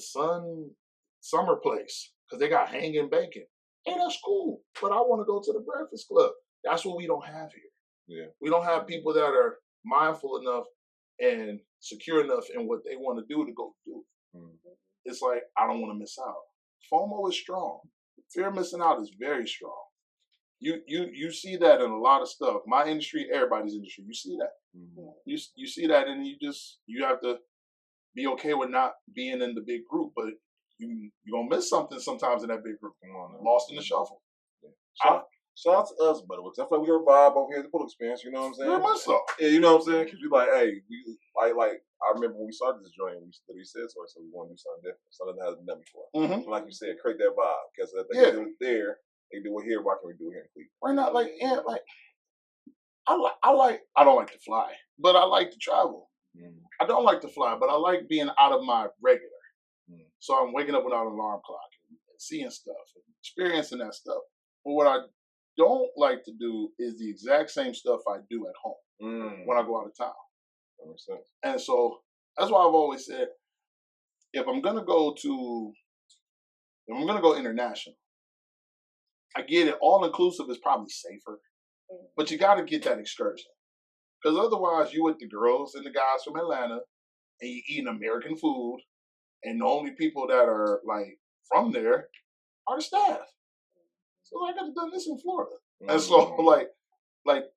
summer place because they got hanging bacon. Hey, that's cool. But I want to go to the Breakfast Club. That's what we don't have here. Yeah. We don't have people that are mindful enough and secure enough in what they want to do to go do. It's like, I don't want to miss out. FOMO is strong. Fear of missing out is very strong. You see that in a lot of stuff. My industry, everybody's industry. You see that. You see that, and you have to be okay with not being in the big group, but you're going to miss something sometimes in that big group. Lost in the shuffle. Shout out to us, by the way, because I feel like we're a vibe over here at the Pool Experience, you know what I'm saying? Very much so. Yeah, you know what I'm saying? Because you're like, hey, I remember when we started this joint, we said to ourselves, we want to do something different, something that hasn't been done before. And like you said, create that vibe, because if they can do it there, they can do it here, why can't we do it here in Cleveland? Why not? I don't like to fly, but I like to travel. I don't like to fly, but I like being out of my regular. So I'm waking up without an alarm clock and seeing stuff and experiencing that stuff. But what I don't like to do is the exact same stuff I do at home when I go out of town. That makes sense. And so that's why I've always said, if I'm gonna go international, I get it. All inclusive is probably safer, but you got to get that excursion because otherwise you with the girls and the guys from Atlanta and you eating American food, and the only people that are like from there are the staff. So I got to done this in Florida, and so like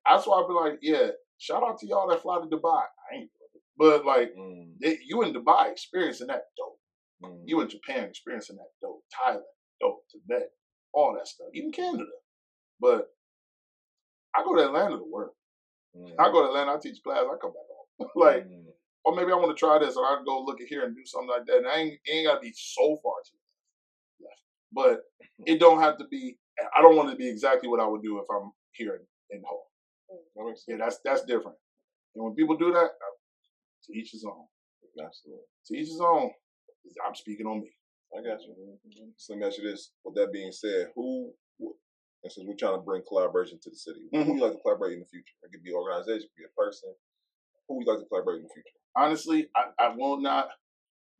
that's why I be like, yeah, shout out to y'all that fly to Dubai. I ain't doing it, but like you in Dubai experiencing that dope. You in Japan experiencing that dope. Thailand, dope. Tibet, all that stuff. Even Canada, but I go to Atlanta to work. I go to Atlanta, I teach class, I come back home. Or maybe I want to try this, and I go look at here and do something like that. And it ain't got to be so far to the left, but it don't have to be. I don't want it to be exactly what I would do if I'm here in home. Yeah, that's different. And when people do that, to each his own. Absolutely. To each his own. I'm speaking on me. I got you. So let me ask you this. With that being said, and since we're trying to bring collaboration to the city, who would you like to collaborate in the future? It could be an organization, it could be a person. Who would you like to collaborate in the future? Honestly, I will not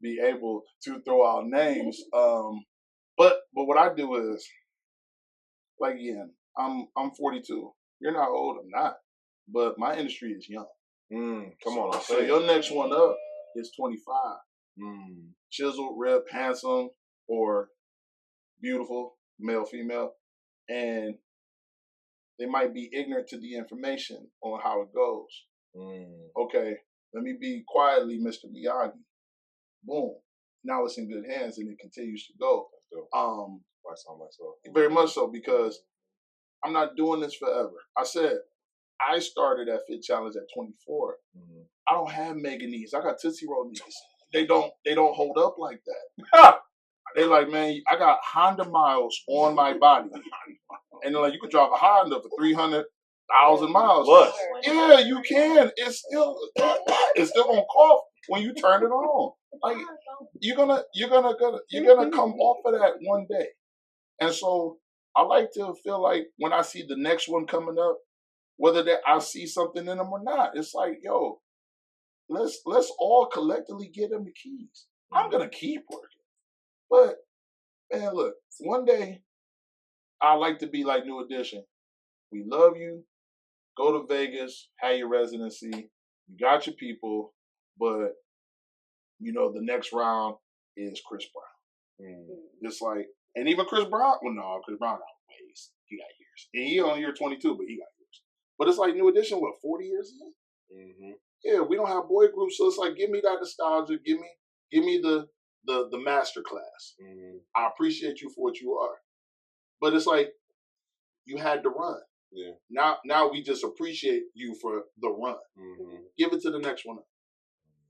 be able to throw out names. But what I do is, like, again, I'm 42. You're not old, I'm not. But my industry is young. Come on. So your next one up is 25. Chiseled, ripped, handsome, or beautiful, male, female. And they might be ignorant to the information on how it goes. Okay, let me be quietly Mr. Miyagi. Boom. Now it's in good hands and it continues to go. Very much so, because I'm not doing this forever. I said I started at Fit Challenge at 24. I don't have mega knees. I got Tootsie Roll knees. They don't hold up like that. They like, man, I got Honda miles on my body. And they're like, you could drive a Honda for 300,000 miles. What? Yeah, you can. It's still gonna cough when you turn it on. Like, you're gonna come off of that one day. And so I like to feel like when I see the next one coming up, whether that I see something in them or not, it's like, yo, let's all collectively get them the keys. I'm gonna keep working, but man, look, one day I like to be like New Edition. We love you. Go to Vegas, have your residency. You got your people, but you know the next round is Chris Brown. Just like, and even Chris Brown. Well, no, Chris Brown got ways. He got years, and he on year 22, but he got years. But it's like New Edition, what, 40 years in? Yeah, we don't have boy groups, so it's like, give me that nostalgia, give me the master class. I appreciate you for what you are, but it's like you had to run. Yeah. Now we just appreciate you for the run. Give it to the next one up.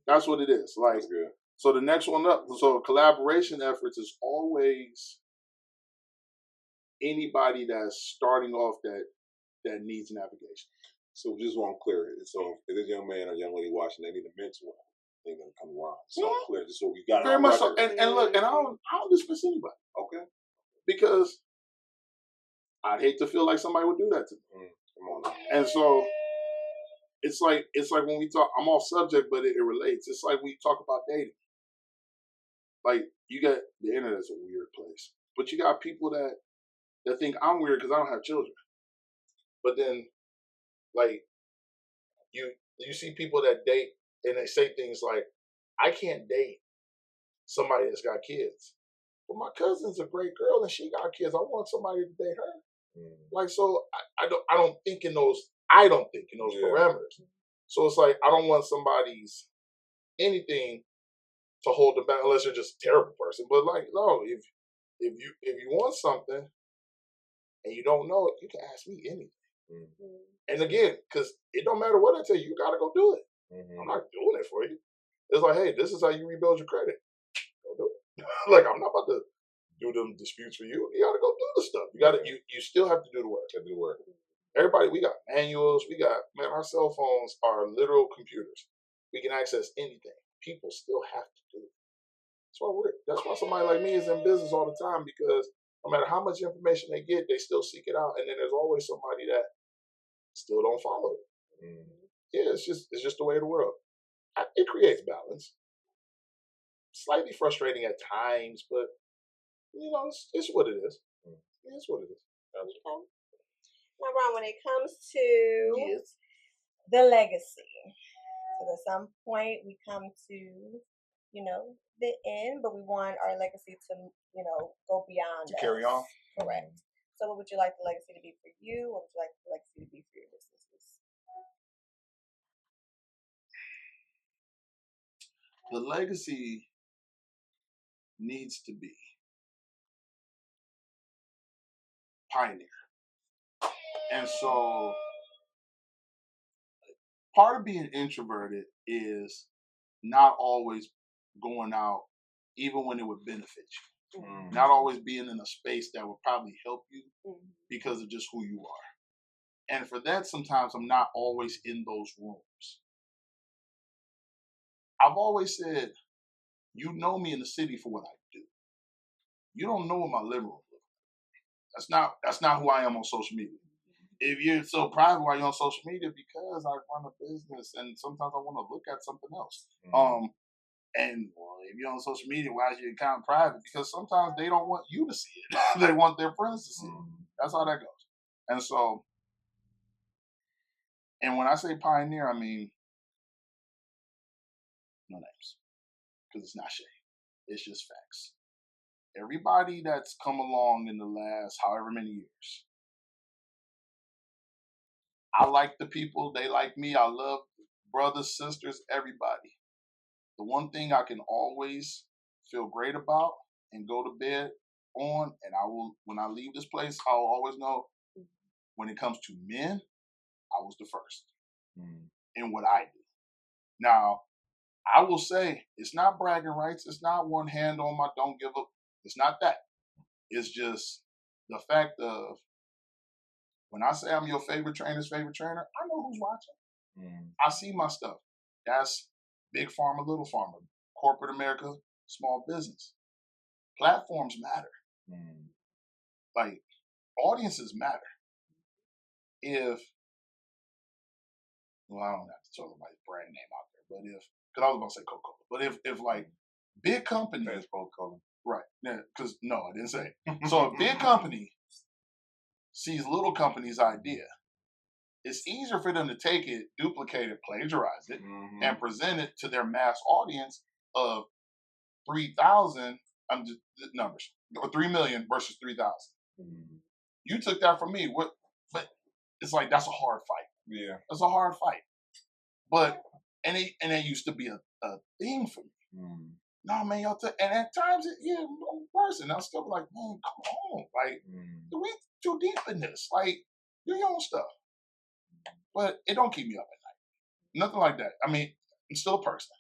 That's what it is. Like, so the next one up. So collaboration efforts is always anybody that's starting off that needs navigation. So just want to clear it. So if there's a young man or young lady watching, they need a mentor. They're gonna come around. So I'm clear. Just so we got it very much so. And look, and I don't dismiss anybody. Okay. Because I'd hate to feel like somebody would do that to me. Come on now. And so it's like when we talk, I'm off subject, but it relates. It's like we talk about dating. Like, you got the internet's a weird place, but you got people that think I'm weird because I don't have children. But then, like, you see people that date and they say things like, I can't date somebody that's got kids. But my cousin's a great girl and she got kids. I want somebody to date her. Like, so I don't think in those parameters. So it's like, I don't want somebody's anything to hold them back unless you're just a terrible person. But like, no, if you want something and you don't know it, you can ask me anything. And again, because it don't matter what I tell you, you gotta go do it. I'm not doing it for you. It's like, hey, this is how you rebuild your credit. Go do it. Like, I'm not about to do them disputes for you. You gotta go do the stuff. You still have to do the work. Everybody, we got manuals. We got, man, our cell phones are literal computers. We can access anything. People still have to do it. That's why somebody like me is in business all the time, because no matter how much information they get, they still seek it out. And then there's always somebody that still don't follow it. Yeah, it's just the way of the world. It creates balance. Slightly frustrating at times, but you know, it's what it is. It's what it is. Okay. Now, Ron, when it comes to the legacy, so at some point we come to, you know, the end, but we want our legacy to, you know, go beyond to carry on. Correct. So what would you like the legacy to be for you? What would you like the legacy to be for your businesses? The legacy needs to be pioneer. And so part of being introverted is not always going out, even when it would benefit you. Not always being in a space that would probably help you because of just who you are. And for that, sometimes I'm not always in those rooms. I've always said, you know me in the city for what I do. You don't know what my living room looks like. That's not who I am on social media. If you're so private while you're on social media, because I run a business and sometimes I want to look at something else. And if you're on social media, why is your account private? Because sometimes they don't want you to see it. They want their friends to see it. That's how that goes. And so, and when I say pioneer, I mean no names, because it's not shade. It's just facts. Everybody that's come along in the last however many years, I like the people, they like me. I love brothers, sisters, everybody. The one thing I can always feel great about and go to bed on, and I will, when I leave this place, I'll always know when it comes to men, I was the first in what I do. Now, I will say it's not bragging rights. It's not one hand on my don't give up. It's not that. It's just the fact of when I say I'm your favorite trainer's favorite trainer, I know who's watching. I see my stuff. That's big pharma, little pharma, corporate America, small business. Platforms matter. Like, audiences matter. Well, I don't have to tell my brand name out there, but because I was about to say Coca-Cola, but if like big company, Coca-Cola, right? Yeah, because no, I didn't say. So a big company sees little company's idea, it's easier for them to take it, duplicate it, plagiarize it, and present it to their mass audience of 3,000. I'm just numbers, or 3 million versus 3,000. You took that from me. What? But it's like that's a hard fight. Yeah, it's a hard fight. But and it used to be a thing for me. No, man, y'all. And at times, worse. And I'll still be like, man, come on, like we too deep in this. Like, do your own stuff. But it don't keep me up at night. Nothing like that. I mean, I'm still a person,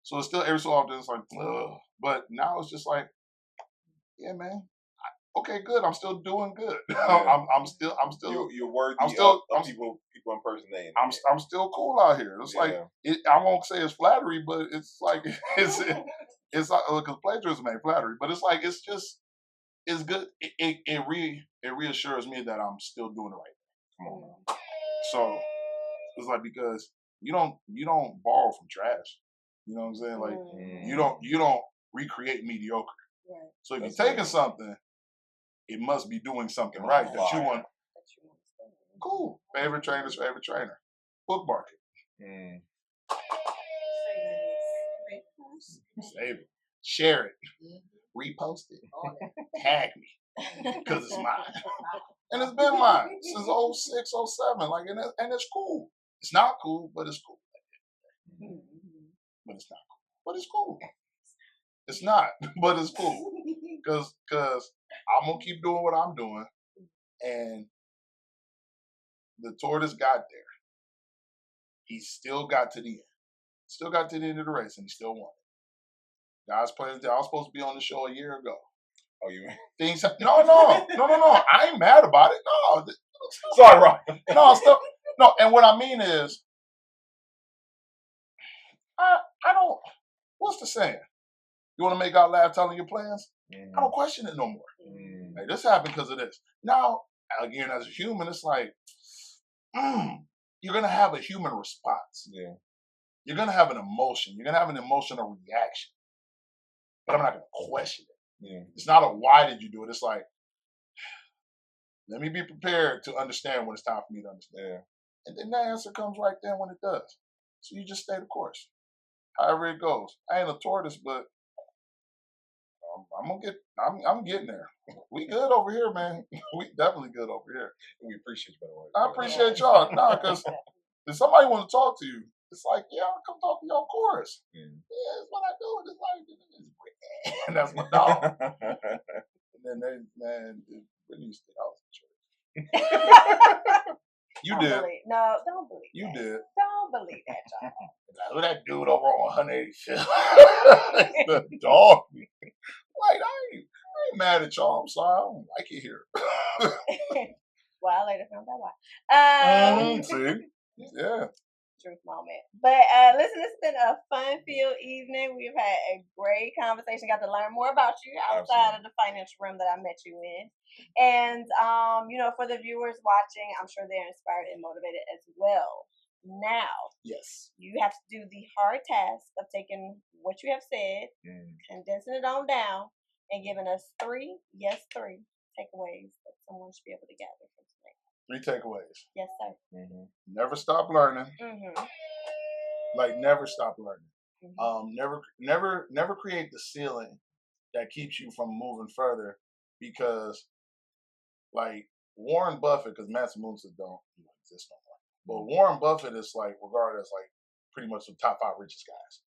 so it's still every so often it's like, ugh. But now it's just like, yeah, man. Okay, good. I'm still doing good. Yeah. I'm still. You're worthy I'm still. of people impersonating. I'm still cool out here. It's like I won't say it's flattery, but it's like it's like because plagiarism ain't flattery, but it's like it's good. It reassures me that I'm still doing the right thing. Come on. So it's like because you don't borrow from trash. You know what I'm saying? Like you don't recreate mediocre. Right. So if you're taking something, it must be doing something right that you want. Cool. Favorite trainer's favorite trainer. Bookmark it. Save it. Share it. Repost it. Tag me. Because it's mine. And it's been mine since 06, 07. Like, and it's cool. It's not cool, but it's cool. But it's not cool. But it's cool. It's not, but it's cool. Because I'm going to keep doing what I'm doing. And the tortoise got there. He still got to the end. Still got to the end of the race, and he still won it. God's plans. I was supposed to be on the show a year ago. Oh, you mean? Things. No. I ain't mad about it. No. Sorry, Ron. No. And what I mean is, I don't. What's the saying? You want to make God laugh telling your plans? I don't question it no more. Hey, this happened because of this. Now, again, as a human, it's like, you're going to have a human response. Yeah. You're going to have an emotion. You're going to have an emotional reaction. But I'm not going to question it. Yeah. It's not a why did you do it? It's like, let me be prepared to understand when it's time for me to understand. Yeah. And then the answer comes right then when it does. So you just stay the course. However it goes. I ain't a tortoise, but I'm getting there. We good over here, man. We definitely good over here. We appreciate you, by the way. I appreciate y'all. No, because if somebody want to talk to you, it's like, yeah, I'll come talk to y'all chorus. Yeah, that's what I do. It's like, and that's my dog. And then it really used to out of church. You did. Don't believe you that. did. Don't believe that, y'all. Look at that dude over on 185th. The dog. Like, I ain't mad at y'all. I'm sorry. I don't like it here. Well, I later found out why. See? Yeah. Truth moment. But listen, it's been a fun-filled evening. We've had a great conversation. Got to learn more about you outside of the financial realm that I met you in. And for the viewers watching, I'm sure they're inspired and motivated as well. Now, yes, you have to do the hard task of taking what you have said, condensing it on down, and giving us three takeaways that someone should be able to gather from today. 3 takeaways. Yes, sir. Never stop learning. Like never stop learning. Never create the ceiling that keeps you from moving further, because like Warren Buffett, because Mansa Musa don't exist no more. But Warren Buffett is like regarded as like pretty much the top 5 richest guys.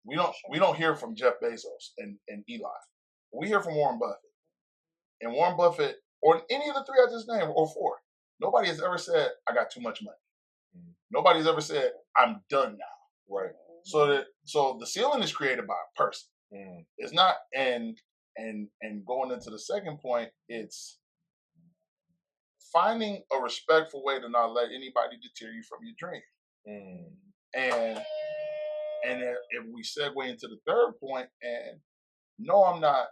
We don't hear from Jeff Bezos and Eli. We hear from Warren Buffett. And Warren Buffett, or any of the 3 I just named, or 4, nobody has ever said, I got too much money. Nobody's ever said, I'm done now. Right. So the ceiling is created by a person. It's not, and going into the second point, it's finding a respectful way to not let anybody deter you from your dream. And if we segue into the third point, and no, I'm not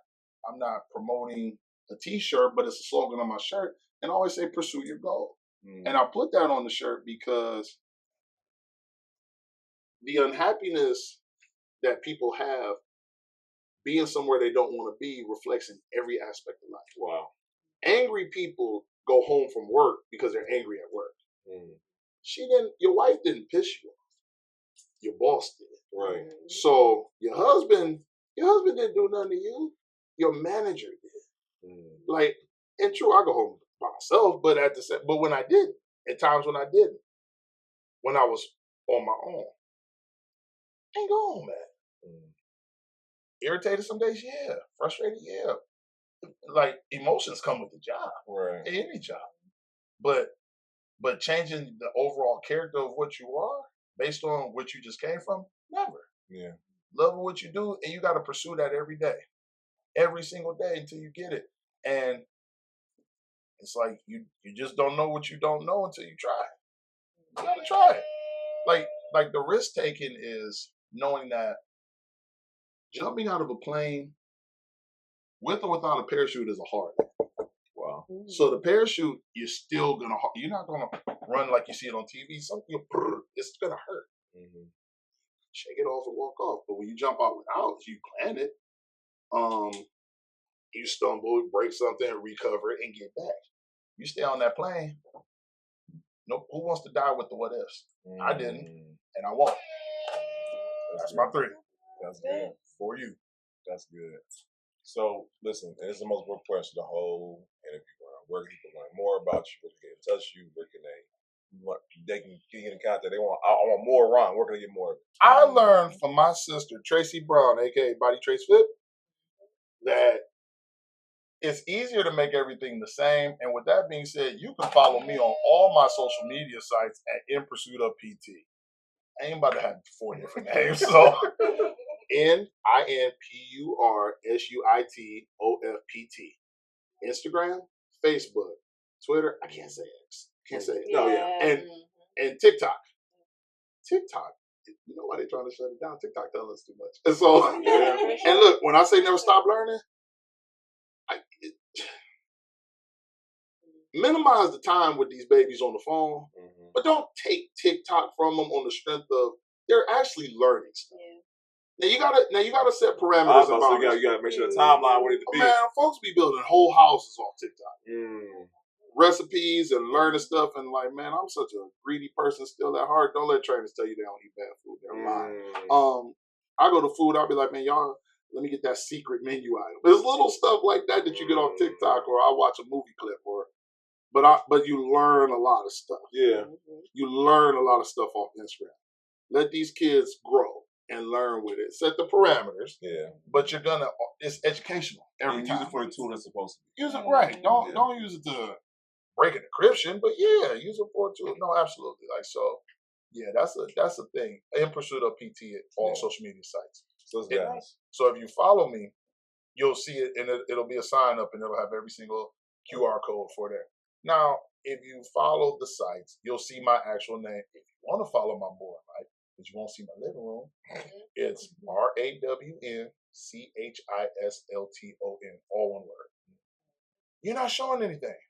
promoting a t-shirt, but it's a slogan on my shirt, and I always say pursue your goal. And I put that on the shirt because the unhappiness that people have being somewhere they don't want to be reflects in every aspect of life. Wow. Angry people go home from work because they're angry at work. Your wife didn't piss you off. Your boss did. Right. So your husband didn't do nothing to you. Your manager did. Like, and true, I go home by myself, but when I did, at times when I didn't, when I was on my own, I ain't go home, man. Irritated some days, yeah. Frustrated, yeah. Like, emotions come with the job, right? Any job, but changing the overall character of what you are based on what you just came from, never. Yeah. Love what you do, and you got to pursue that every day, every single day until you get it. And it's like you just don't know what you don't know until you try it. You got to try it. Like the risk taking is knowing that jumping out of a plane with or without a parachute is a hard thing. Wow. So the parachute, you're not gonna run like you see it on TV. It's gonna hurt. Shake it off and walk off. But when you jump out without, you plan it. You stumble, break something, recover it, and get back. You stay on that plane. Nope. Who wants to die with the what ifs? I didn't, and I won't. That's my 3. That's good for you. That's good. So listen, it's the most important question the whole interview. Where can people learn more about you? Where can they get in touch with you? Where can they can get in contact? I want more Ron. Where can they get more of it? I learned from my sister, Tracy Brown, aka Body Trace Fit, that it's easier to make everything the same. And with that being said, you can follow me on all my social media sites at In Pursuit of PT. I ain't about to have 4 different names. So INPURSUITOFPT. Instagram, Facebook, Twitter. I can't say X. Can't say it. No, yeah. And TikTok. TikTok. You know why they're trying to shut it down? TikTok telling us too much. And so, and look, when I say never stop learning, minimize the time with these babies on the phone, but don't take TikTok from them on the strength of they're actually learning stuff. Now you gotta set parameters and boundaries. You gotta make sure the timeline where it be. Man, folks be building whole houses on TikTok. Recipes and learning stuff, and like, man, I'm such a greedy person still at heart. Don't let trainers tell you they don't eat bad food. They're lying. I go to food, I'll be like, man, y'all, let me get that secret menu item. There's little stuff like that you get off TikTok, or I watch a movie clip, but you learn a lot of stuff. Yeah. You learn a lot of stuff off Instagram. Let these kids grow and learn with it. Set the parameters. Yeah. But it's educational every time. Use it for the tool that's supposed to be. Use it right. Don't use it to break an encryption, but yeah, use it for a tool. No, absolutely. Like, so yeah, that's a thing. In Pursuit of PT at all social media sites. So if you follow me, you'll see it, and it'll be a sign up, and it'll have every single QR code for there. Now, if you follow the sites, you'll see my actual name. If you want to follow my board, right, but you won't see my living room, it's RAWNCHISLTON, all one word. You're not showing anything.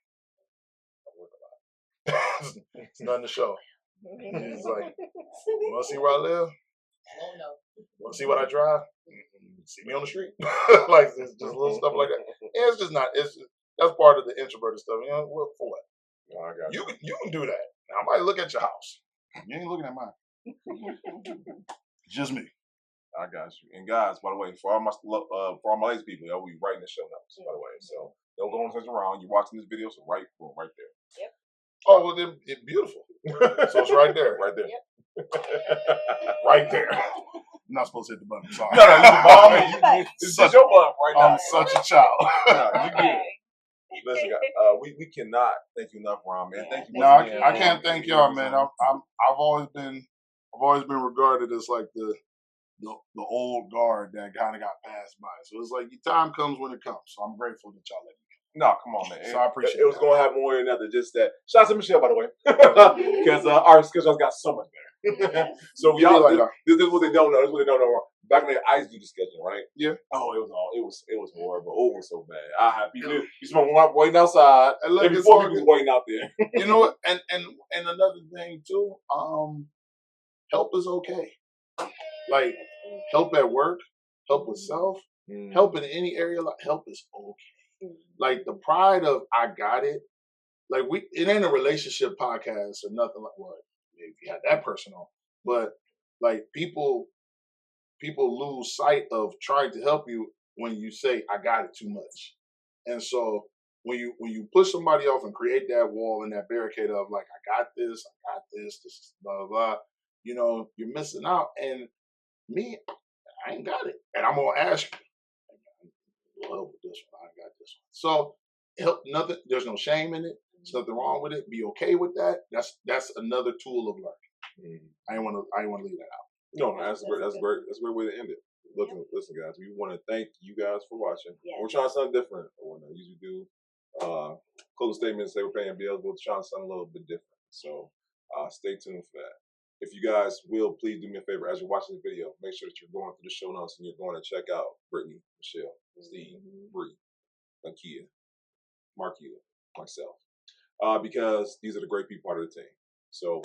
It's nothing to show. He's like, you want to see where I live? Oh no. Want to see what I drive? See me on the street. Like, it's just little stuff like that. And it's just not. That's part of the introverted stuff. You know, for what? Oh, I got You can do that. Now, I might look at your house. You ain't looking at mine. Just me. I got you. And guys, by the way, for all my lazy people, I'll be writing the show notes. By the way, so don't go and search around. You're watching this video, so right there. Yep. Oh well, then it's beautiful. So it's right there. Right there. Yep. Right there. I'm not supposed to hit the button. Sorry. No, you it's just your button right now. I'm such a child. Listen, we cannot thank you enough, Ron, man. Thank you. No, I can't thank y'all, man. I've always been regarded as like the old guard that kind of got passed by. So it's like your time comes when it comes. So I'm grateful that y'all let me. No, come on, man. So I appreciate it. It was going to have more than another. Just that. Shout out to Michelle, by the way, because our schedules got so much better. So y'all, this is what they don't know. This is what they don't know. Back in the day, I used to do the scheduling, right? Yeah. Oh, it was horrible. Oh, it was so bad. I had people waiting outside, and look, before people was waiting out there. You know what? And another thing too. Help is okay. Like help at work, help with self, help in any area. Like help is okay. Like the pride of I got it. Like it ain't a relationship podcast or nothing like what if you had that person on. But like people lose sight of trying to help you when you say I got it too much. And so when you push somebody off and create that wall and that barricade of like I got this, this is blah blah blah, you know, you're missing out. And me, I ain't got it. And I'm gonna ask you. Help with this one. I got this one. So help nothing. There's no shame in it. There's nothing wrong with it. Be okay with that. That's another tool of learning. I didn't want to leave that out. No, that's great. That's a great way to end it. Listen, guys. We want to thank you guys for watching. Yeah. We're trying something different. We usually do closing statements. They were paying bills. We're trying something a little bit different. So stay tuned for that. If you guys will, please do me a favor as you're watching this video. Make sure that you're going through the show notes and you're going to check out Brittany, Michelle, Steve, Bree, Lakia, Marquita, myself, because these are the great people part of the team. So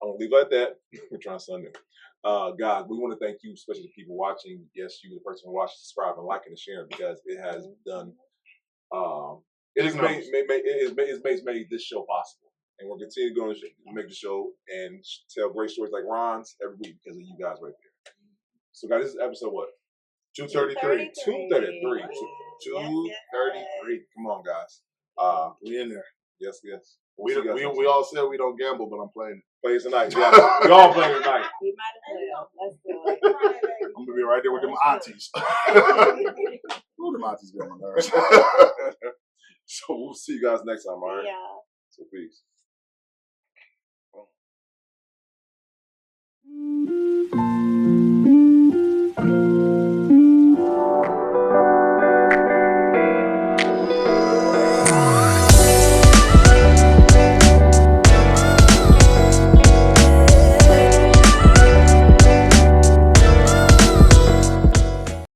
I'm gonna leave it at that. We're trying something new. Guys, we want to thank you, especially the people watching. Yes, you, the person who watched, subscribe, and liking and sharing because it has done. It has made this show possible. And we're continuing to go and make the show and tell great stories like Ron's every week because of you guys right there. So, guys, this is episode what? 233. 233. 233. Come on, guys. We in there. Yes. We all said we don't gamble, but I'm playing it. Play tonight. Yeah, we all playing tonight. We might as well. Let's do it. I'm gonna be right there with them aunties. Ooh, them aunties get on my nerves. So we'll see you guys next time, all right? Yeah. So peace.